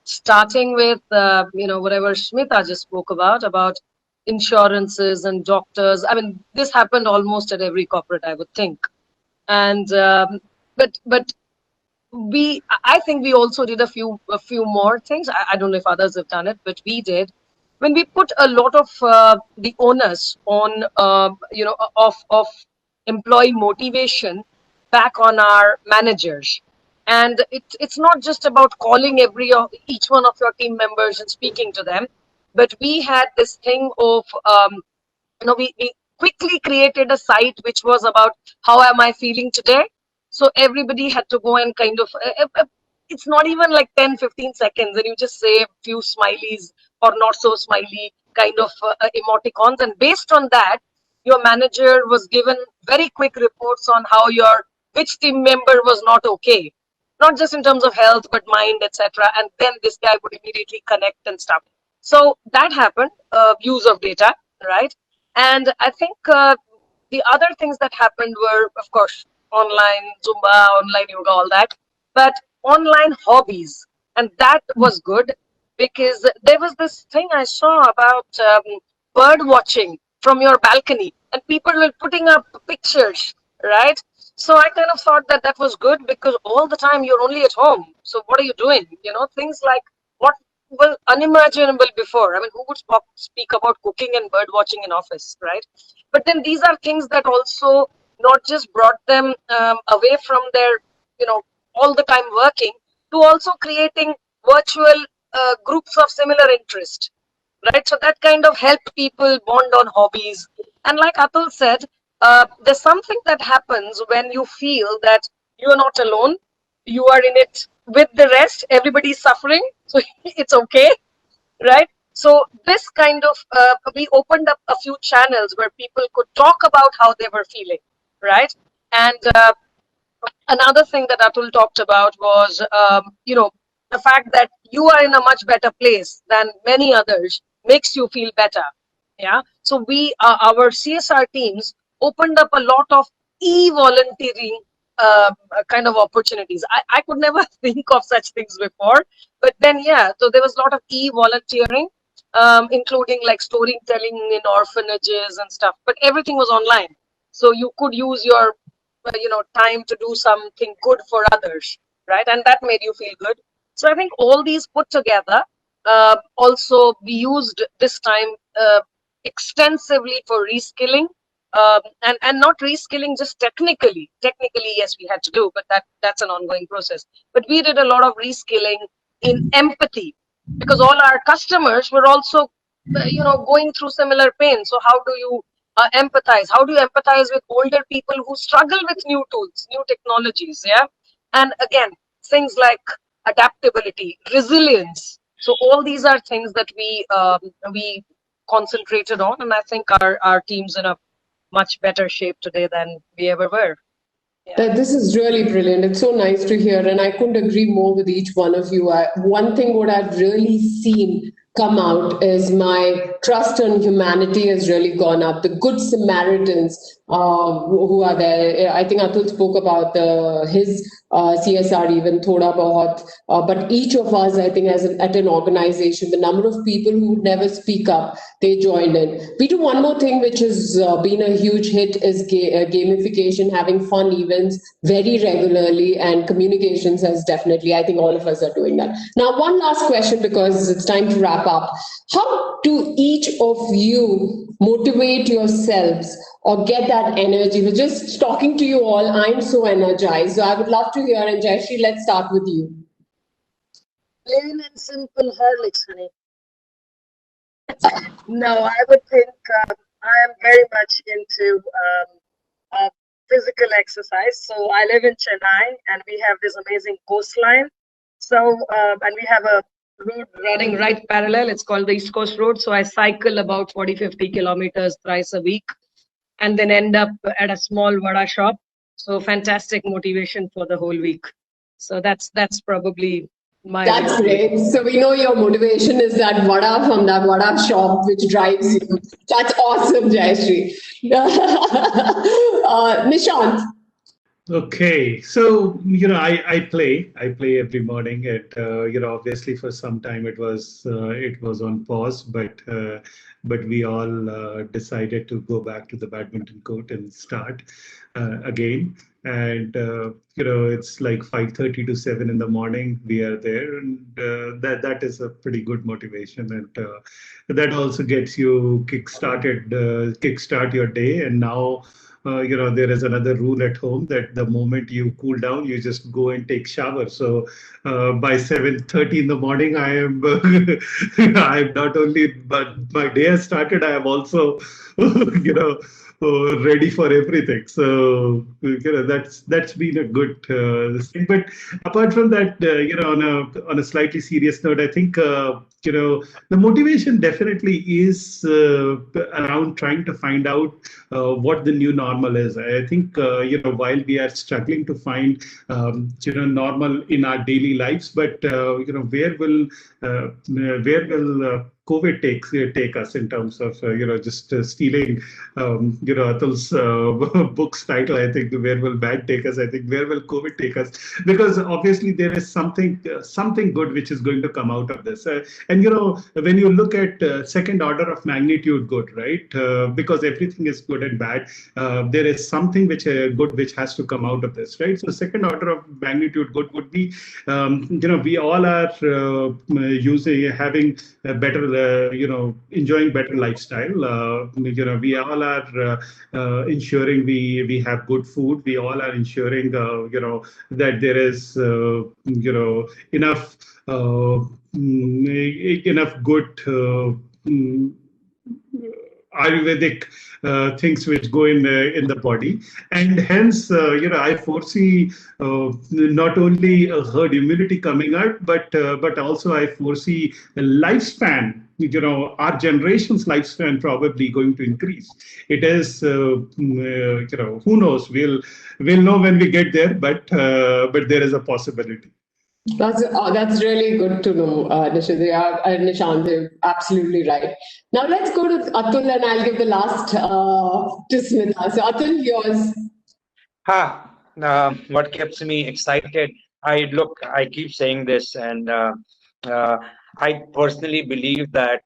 starting with whatever Smita just spoke about insurances and doctors. I mean, this happened almost at every corporate, I would think. And but I think we also did a few more things. I don't know if others have done it, but we did. When we put a lot of the onus on of employee motivation back on our managers. And it's not just about calling each one of your team members and speaking to them, but we had this thing of, we quickly created a site which was about how am I feeling today. So everybody had to go and kind of, it's not even like 10, 15 seconds, and you just say a few smileys or not so smiley kind of emoticons. And based on that, your manager was given very quick reports on which team member was not okay. Not just in terms of health, but mind, etc. And then this guy would immediately connect and stuff. So that happened, use of data, right? And I think the other things that happened were, of course, online Zumba, online yoga, all that, but online hobbies. And that was good because there was this thing I saw about bird watching from your balcony, and people were putting up pictures, right? So I kind of thought that was good because all the time you're only at home. So what are you doing? Things like was unimaginable before. I mean, who would speak about cooking and bird watching in office, right? But then these are things that also not just brought them away from their, all the time working, to also creating virtual groups of similar interest, right? So that kind of helped people bond on hobbies. And like Atul said, there's something that happens when you feel that you are not alone. You are in it with the rest. Everybody's suffering, so it's okay, right? So this kind of we opened up a few channels where people could talk about how they were feeling, right? And another thing that Atul talked about was, the fact that you are in a much better place than many others makes you feel better. Yeah. So our CSR teams opened up a lot of e-volunteering kind of opportunities. I could never think of such things before, but then, yeah, so there was a lot of e-volunteering, including like storytelling in orphanages and stuff, but everything was online. So you could use your time to do something good for others, right? And that made you feel good. So I think all these put together, also we used this time extensively for reskilling, and not reskilling just technically, yes, we had to do, but that's an ongoing process. But we did a lot of reskilling in empathy, because all our customers were also going through similar pain. So how do you empathize? How do you empathize with older people who struggle with new tools, new technologies? Yeah. And again, things like adaptability, resilience. So all these are things that we concentrated on, and I think our team's in a much better shape today than we ever were. Yeah. This is really brilliant. It's so nice to hear, and I couldn't agree more with each one of you. One thing what I've really seen come out is my trust on humanity has really gone up. The good Samaritans who are there. I think Atul spoke about his CSR even thoda bahut, but each of us, I think, at an organization, the number of people who would never speak up, they joined in. We do one more thing which has been a huge hit is gamification, having fun events very regularly, and communications has definitely, I think all of us are doing that. Now, one last question because it's time to wrap up. How do each of you motivate yourselves or get that energy? We're just talking to you all. I'm so energized. So I would love to hear. And Jayashree, let's start with you. Plain and simple Horlicks, honey. No, I would think I am very much into physical exercise. So I live in Chennai, and we have this amazing coastline. So and we have a road running right parallel. It's called the East Coast Road. So I cycle about 40-50 kilometers thrice a week, and then end up at a small vada shop. So fantastic motivation for the whole week. So that's probably my. That's great. So we know your motivation is that vada from that vada shop which drives you. That's awesome, Jayashree. Nishant. Okay, so I play every morning. Obviously for some time it was on pause, but we all decided to go back to the badminton court and start again. And it's like 5:30 to 7 in the morning. We are there, and that is a pretty good motivation, and that also gets you kickstart your day. And now. There is another rule at home that the moment you cool down, you just go and take shower. So by 7:30 in the morning, I am I'm not only, but my day has started. I am also ready for everything. So that's been a good thing. But apart from that, on a slightly serious note, I think the motivation definitely is around trying to find out what the new normal is. I think while we are struggling to find normal in our daily lives, but where will COVID take us in terms of just stealing Atul's book's title. I think where will bad take us? I think where will COVID take us? Because obviously there is something good which is going to come out of this. And when you look at second order of magnitude good, right? Because everything is good and bad. There is something which good which has to come out of this, right? So second order of magnitude good would be, we all are having a better, enjoying better lifestyle. We all are ensuring we have good food. We all are ensuring, that there is, enough enough good. Ayurvedic things which go in the body, and hence I foresee not only a herd immunity coming out, but also I foresee a lifespan. Our generation's lifespan probably going to increase. It is who knows? We'll know when we get there, but there is a possibility. That's really good to know, Nishant. You're absolutely right. Now let's go to Atul, and I'll give the last to Smita. So Atul, yours. What keeps me excited? I keep saying this, and I personally believe that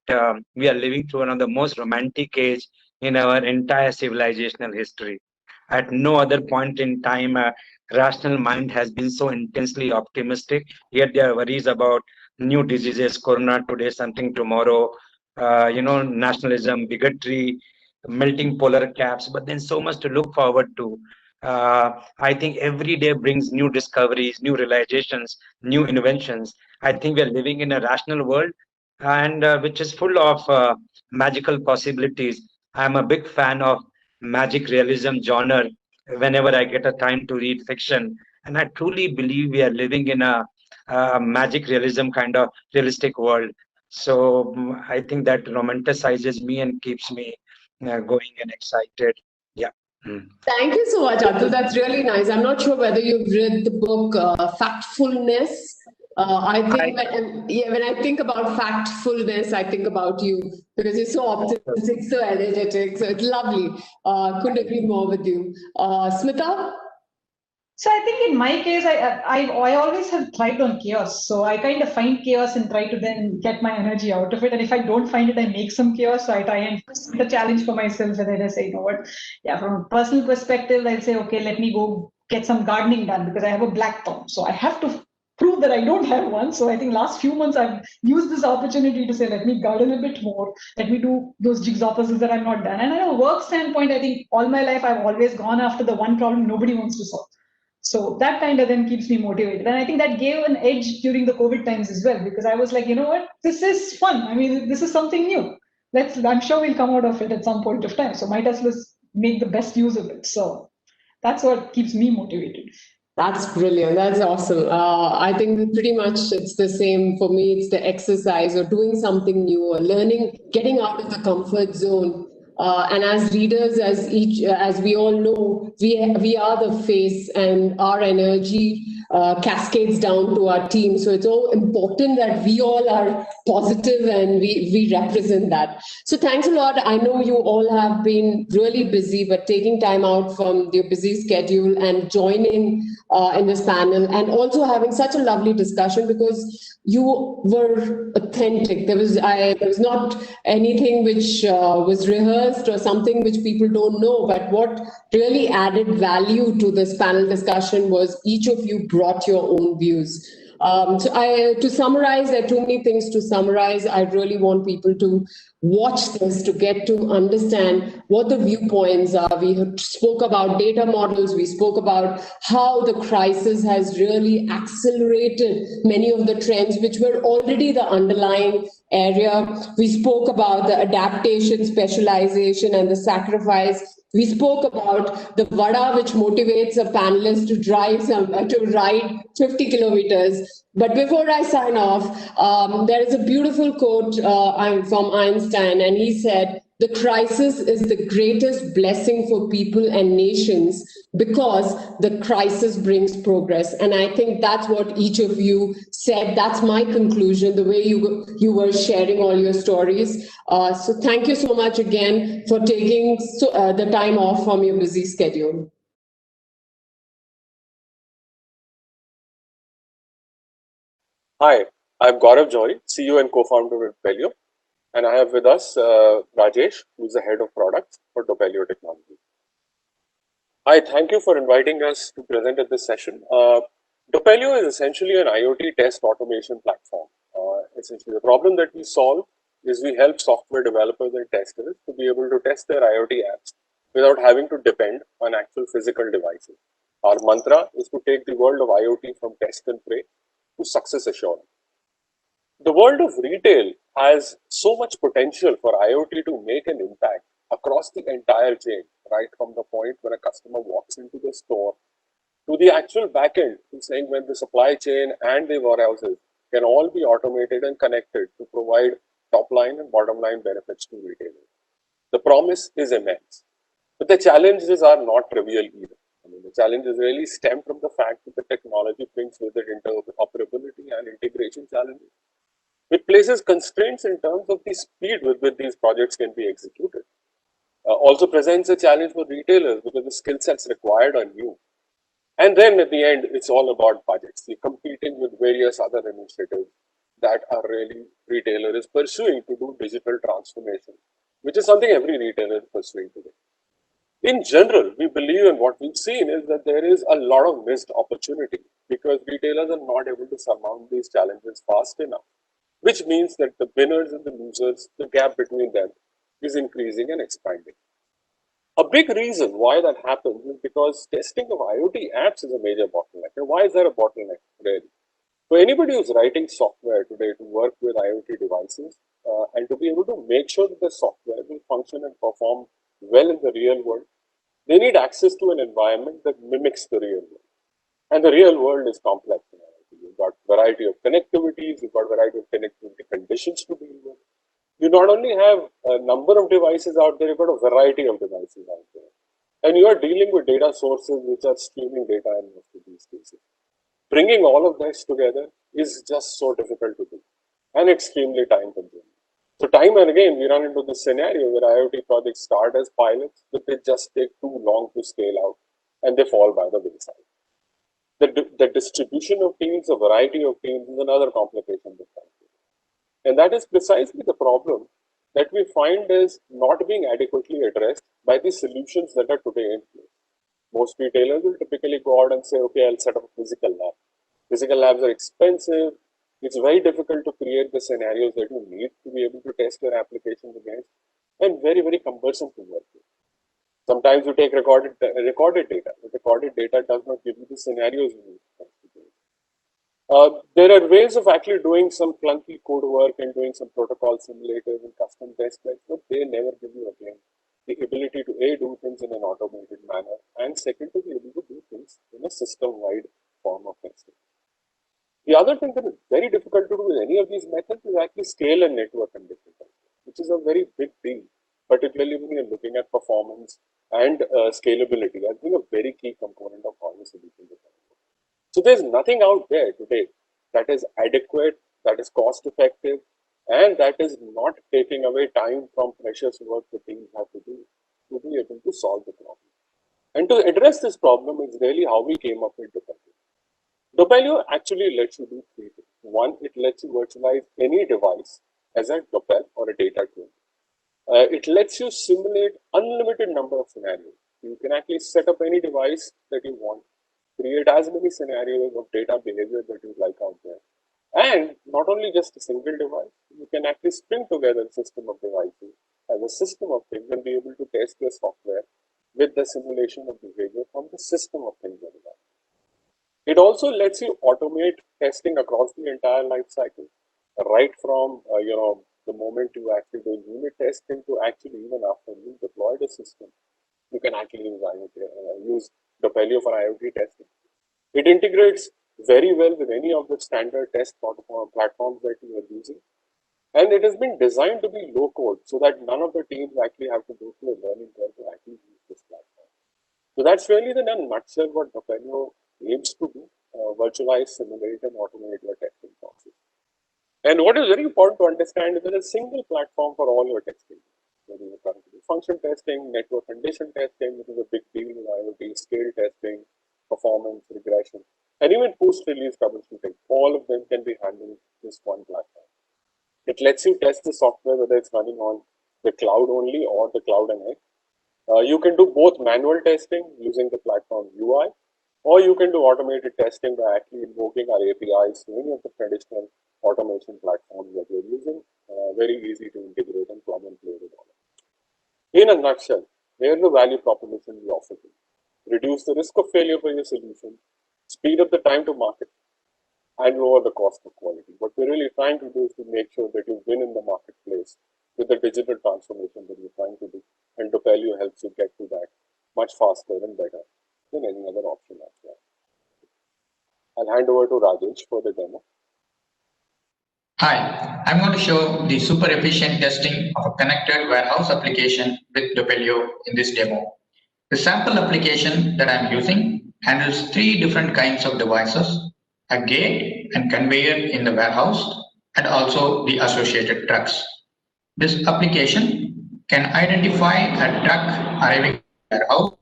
we are living through one of the most romantic age in our entire civilizational history. At no other point in time, a rational mind has been so intensely optimistic. Yet there are worries about new diseases, corona today, something tomorrow, nationalism, bigotry, melting polar caps, but then so much to look forward to. I think every day brings new discoveries, new realizations, new inventions. I think we're living in a rational world, and which is full of magical possibilities. I'm a big fan of magic realism genre whenever I get a time to read fiction. And I truly believe we are living in a magic realism kind of realistic world. So I think that romanticizes me and keeps me going and excited. Yeah. Thank you so much, Atul. That's really nice. I'm not sure whether you've read the book Factfulness. I think when I think about factfulness, I think about you because you're so optimistic, so energetic. So it's lovely. Couldn't agree more with you. Smita? So I think in my case, I always have thrived on chaos. So I kind of find chaos and try to then get my energy out of it. And if I don't find it, I make some chaos. So I try and set a challenge for myself. And then I say, you know what? Yeah, from a personal perspective, I'll say, okay, let me go get some gardening done because I have a black thumb. So I have to prove that I don't have one. So I think last few months I've used this opportunity to say, let me garden a bit more. Let me do those jigsaw puzzles that I've not done. And at a work standpoint, I think all my life I've always gone after the one problem nobody wants to solve. So that kind of then keeps me motivated. And I think that gave an edge during the COVID times as well, because I was like, you know what, this is fun. I mean, this is something new. I'm sure we'll come out of it at some point of time. So might as well make the best use of it. So that's what keeps me motivated. That's brilliant. That's awesome. I think pretty much it's the same for me. It's the exercise or doing something new or learning, getting out of the comfort zone. And as readers, as we all know, we are the face, and our energy cascades down to our team. So it's all important that we all are positive and we represent that. So thanks a lot. I know you all have been really busy, but taking time out from your busy schedule and joining in this panel, and also having such a lovely discussion because you were authentic. There was not anything which was rehearsed or something which people don't know. But what really added value to this panel discussion was each of you brought your own views. To summarize, there are too many things to summarize. I really want people to watch this to get to understand what the viewpoints are. We spoke about data models. We spoke about how the crisis has really accelerated many of the trends which were already the underlying area. We spoke about the adaptation, specialization, and the sacrifice. We spoke about the vada, which motivates a panelist to ride 50 kilometers. But before I sign off, there is a beautiful quote from Einstein, and he said, the crisis is the greatest blessing for people and nations because the crisis brings progress. And I think that's what each of you said. That's my conclusion, the way you were sharing all your stories. So thank you so much again for taking the time off from your busy schedule. Hi, I'm Gaurav Johri, CEO and co-founder of Dopelio, and I have with us Rajesh, who's the head of products for Dopelio Technology. Hi, thank you for inviting us to present at this session. Dopelio is essentially an IoT test automation platform. Essentially, the problem that we solve is we help software developers and testers to be able to test their IoT apps without having to depend on actual physical devices. Our mantra is to take the world of IoT from test and pray to success assurance. The world of retail has so much potential for IoT to make an impact across the entire chain, right from the point when a customer walks into the store to the actual backend, saying when the supply chain and the warehouses can all be automated and connected to provide top line and bottom line benefits to retailers. The promise is immense, but the challenges are not trivial either. I mean, the challenges really stem from the fact that the technology brings with it interoperability and integration challenges. It places constraints in terms of the speed with which these projects can be executed. Also presents a challenge for retailers because the skill sets required are new. And then at the end, it's all about budgets. You're competing with various other initiatives that a really retailer is pursuing to do digital transformation, which is something every retailer is pursuing today. In general, we believe in what we've seen is that there is a lot of missed opportunity because retailers are not able to surmount these challenges fast enough, which means that the winners and the losers, the gap between them is increasing and expanding. A big reason why that happens is because testing of IoT apps is a major bottleneck. And why is there a bottleneck really? For anybody who's writing software today to work with IoT devices and to be able to make sure that the software will function and perform well in the real world, they need access to an environment that mimics the real world. And the real world is complex. You've got variety of connectivities, you've got variety of connectivity conditions to deal with. You not only have a number of devices out there, you've got a variety of devices out there. And you are dealing with data sources which are streaming data in most of these cases. Bringing all of this together is just so difficult to do and extremely time consuming. So time and again, we run into this scenario where IoT projects start as pilots, but they just take too long to scale out and they fall by the wayside. The distribution of teams, a variety of teams is another complication. And that is precisely the problem that we find is not being adequately addressed by the solutions that are today in place. Most retailers will typically go out and say, okay, I'll set up a physical lab. Physical labs are expensive. It's very difficult to create the scenarios that you need to be able to test your applications against, and very, very cumbersome to work with. Sometimes you take recorded data. The recorded data does not give you the scenarios you need. There are ways of actually doing some clunky code work and doing some protocol simulators and custom test beds, but they never give you again the ability to A, do things in an automated manner, and second, to be able to do things in a system-wide form of testing. The other thing that is very difficult to do with any of these methods is actually scale and network conditions, which is a very big deal, particularly when you're looking at performance and scalability. That's been a very key component of how the solution is. So there's nothing out there today that is adequate, that is cost effective, and that is not taking away time from precious work the teams have to do to be able to solve the problem. And to address this problem is really how we came up with Dopelio. Dopelio actually lets you do three things. One, it lets you virtualize any device as a Dopel or a data tool. It lets you simulate unlimited number of scenarios. You can actually set up any device that you want, create as many scenarios of data behavior that you like out there. And not only just a single device, you can actually string together a system of devices as a system of things and be able to test your software with the simulation of behavior from the system of things that you have. It also lets you automate testing across the entire life cycle, right from the moment you actually do unit testing to actually even after you deploy the system, you can actually use Dopelio for IoT testing. It integrates very well with any of the standard test platforms that you are using. And it has been designed to be low code so that none of the teams actually have to go through a learning curve to actually use this platform. So that's really in a nutshell what Doppelio aims to do, virtualize, simulate, and automate your testing process. And what is very important to understand is there is a single platform for all your testing. Whether you're trying to do function testing, network condition testing, which is a big deal in IoT, scale testing, performance, regression, and even post-release troubleshooting. All of them can be handled in this one platform. It lets you test the software whether it's running on the cloud only or the cloud and edge. You can do both manual testing using the platform UI, or you can do automated testing by actually invoking our APIs to any of the traditional automation platforms that you're using. Very easy to integrate and plug and play with all of it. In a nutshell, here's the value proposition we offer you. Reduce the risk of failure for your solution, speed up the time to market, and lower the cost of quality. What we're really trying to do is to make sure that you win in the marketplace with the digital transformation that you're trying to do. And Doppelio helps you get to that much faster and better than any other option as well. I'll hand over to Rajesh for the demo. Hi, I'm going to show the super efficient testing of a connected warehouse application with Doppelio in this demo. The sample application that I'm using handles 3 different kinds of devices: a gate and conveyor in the warehouse, and also the associated trucks. This application can identify a truck arriving at the warehouse,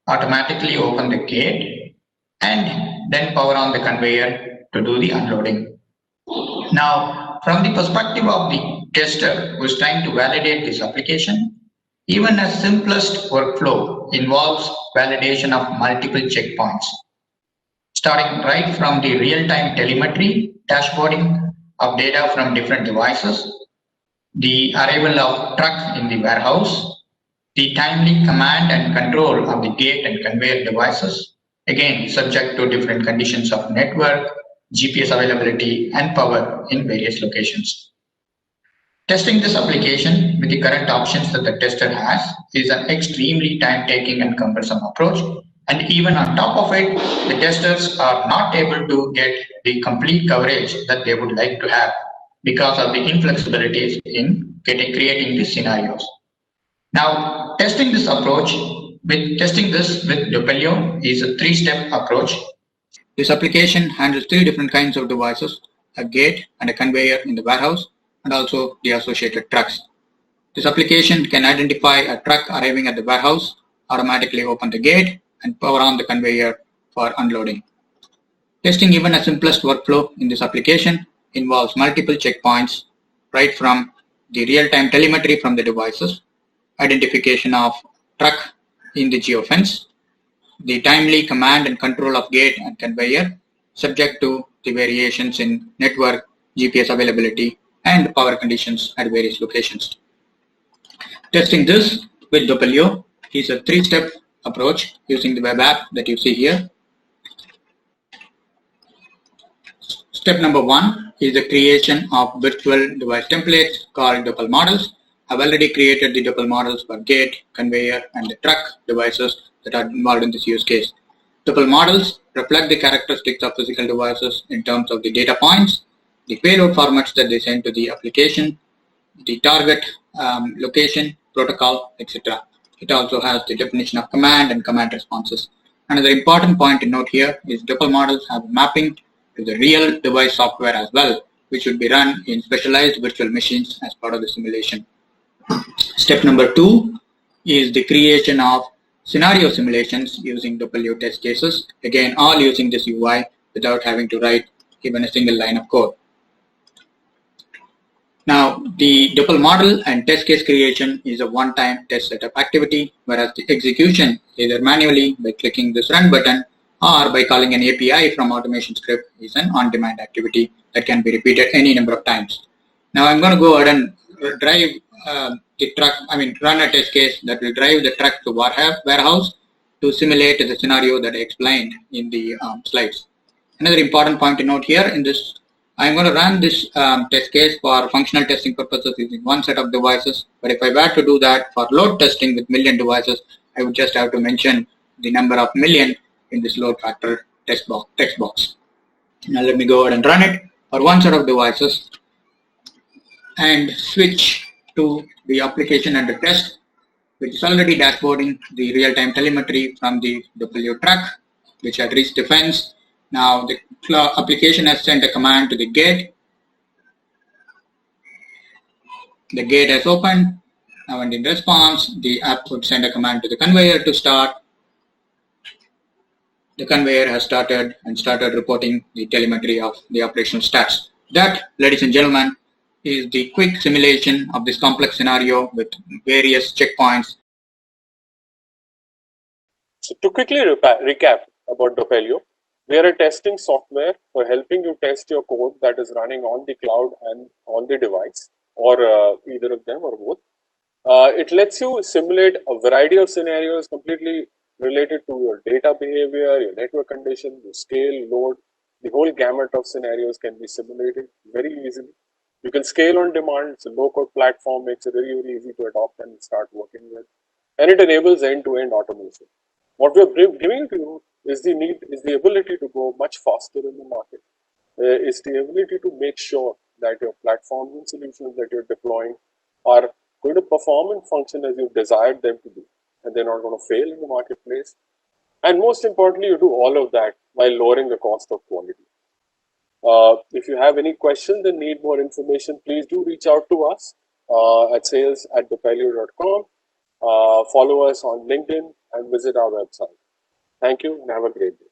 automatically open the gate, and then power on the conveyor to do the unloading. Now, from the perspective of the tester who is trying to validate this application, even a simplest workflow involves validation of multiple checkpoints, starting right from the real-time telemetry dashboarding of data from different devices, the arrival of truck in the warehouse, the timely command and control of the gate and conveyor devices, again subject to different conditions of network, GPS availability, and power in various locations. Testing this application with the current options that the tester has is an extremely time-taking and cumbersome approach. And even on top of it, the testers are not able to get the complete coverage that they would like to have because of the inflexibilities in creating these scenarios. Now, testing this with Doppelio is a 3-step approach. This application handles 3 different kinds of devices: a gate and a conveyor in the warehouse, and also the associated trucks. This application can identify a truck arriving at the warehouse, automatically open the gate, and power on the conveyor for unloading. Testing even a simplest workflow in this application involves multiple checkpoints, right from the real-time telemetry from the devices, identification of truck in the geofence, the timely command and control of gate and conveyor, subject to the variations in network, GPS availability, and power conditions at various locations. Testing this with Doppelio is a 3-step approach using the web app that you see here. Step number 1 is the creation of virtual device templates called Doppel models. I've already created the Doppel models for gate, conveyor, and the truck devices that are involved in this use case. Doppel models reflect the characteristics of physical devices in terms of the data points, the payload formats that they send to the application, the target location, protocol, etc. It also has the definition of command and command responses. Another important point to note here is Doppel models have a mapping to the real device software as well, which should be run in specialized virtual machines as part of the simulation. Step number 2 is the creation of scenario simulations using Doppelio test cases, again all using this UI without having to write even a single line of code. Now, the Doppel model and test case creation is a one-time test setup activity, whereas the execution, either manually by clicking this run button or by calling an API from automation script, is an on-demand activity that can be repeated any number of times. Now, I'm going to go ahead and run a test case that will drive the truck to warehouse to simulate the scenario that I explained in the slides. Another important point to note here in this, I'm going to run this test case for functional testing purposes using one set of devices. But if I were to do that for load testing with million devices, I would just have to mention the number of million in this load factor text box. Now let me go ahead and run it for one set of devices. and switch to the application under test, which is already dashboarding the real-time telemetry from the Doppelio truck, which had reached the fence. Now the application has sent a command to the gate. The gate has opened. Now, and in response, the app would send a command to the conveyor to start. The conveyor has started and started reporting the telemetry of the operational stats. That, ladies and gentlemen, is the quick simulation of this complex scenario with various checkpoints. So to quickly recap about Doppelio, we are a testing software for helping you test your code that is running on the cloud and on the device, or either of them or both. It lets you simulate a variety of scenarios completely related to your data behavior, your network condition, your scale, load. The whole gamut of scenarios can be simulated very easily. You can scale on demand. It's a low-code platform, makes it very, very easy to adopt and start working with. And it enables end-to-end automation. What we're giving to you is the ability to go much faster in the market. Is the ability to make sure that your platforms and solutions that you're deploying are going to perform and function as you've desired them to do, and they're not going to fail in the marketplace. And most importantly, you do all of that while lowering the cost of quality. If you have any questions and need more information, please do reach out to us at sales@doppelio.com. Follow us on LinkedIn and visit our website. Thank you and have a great day.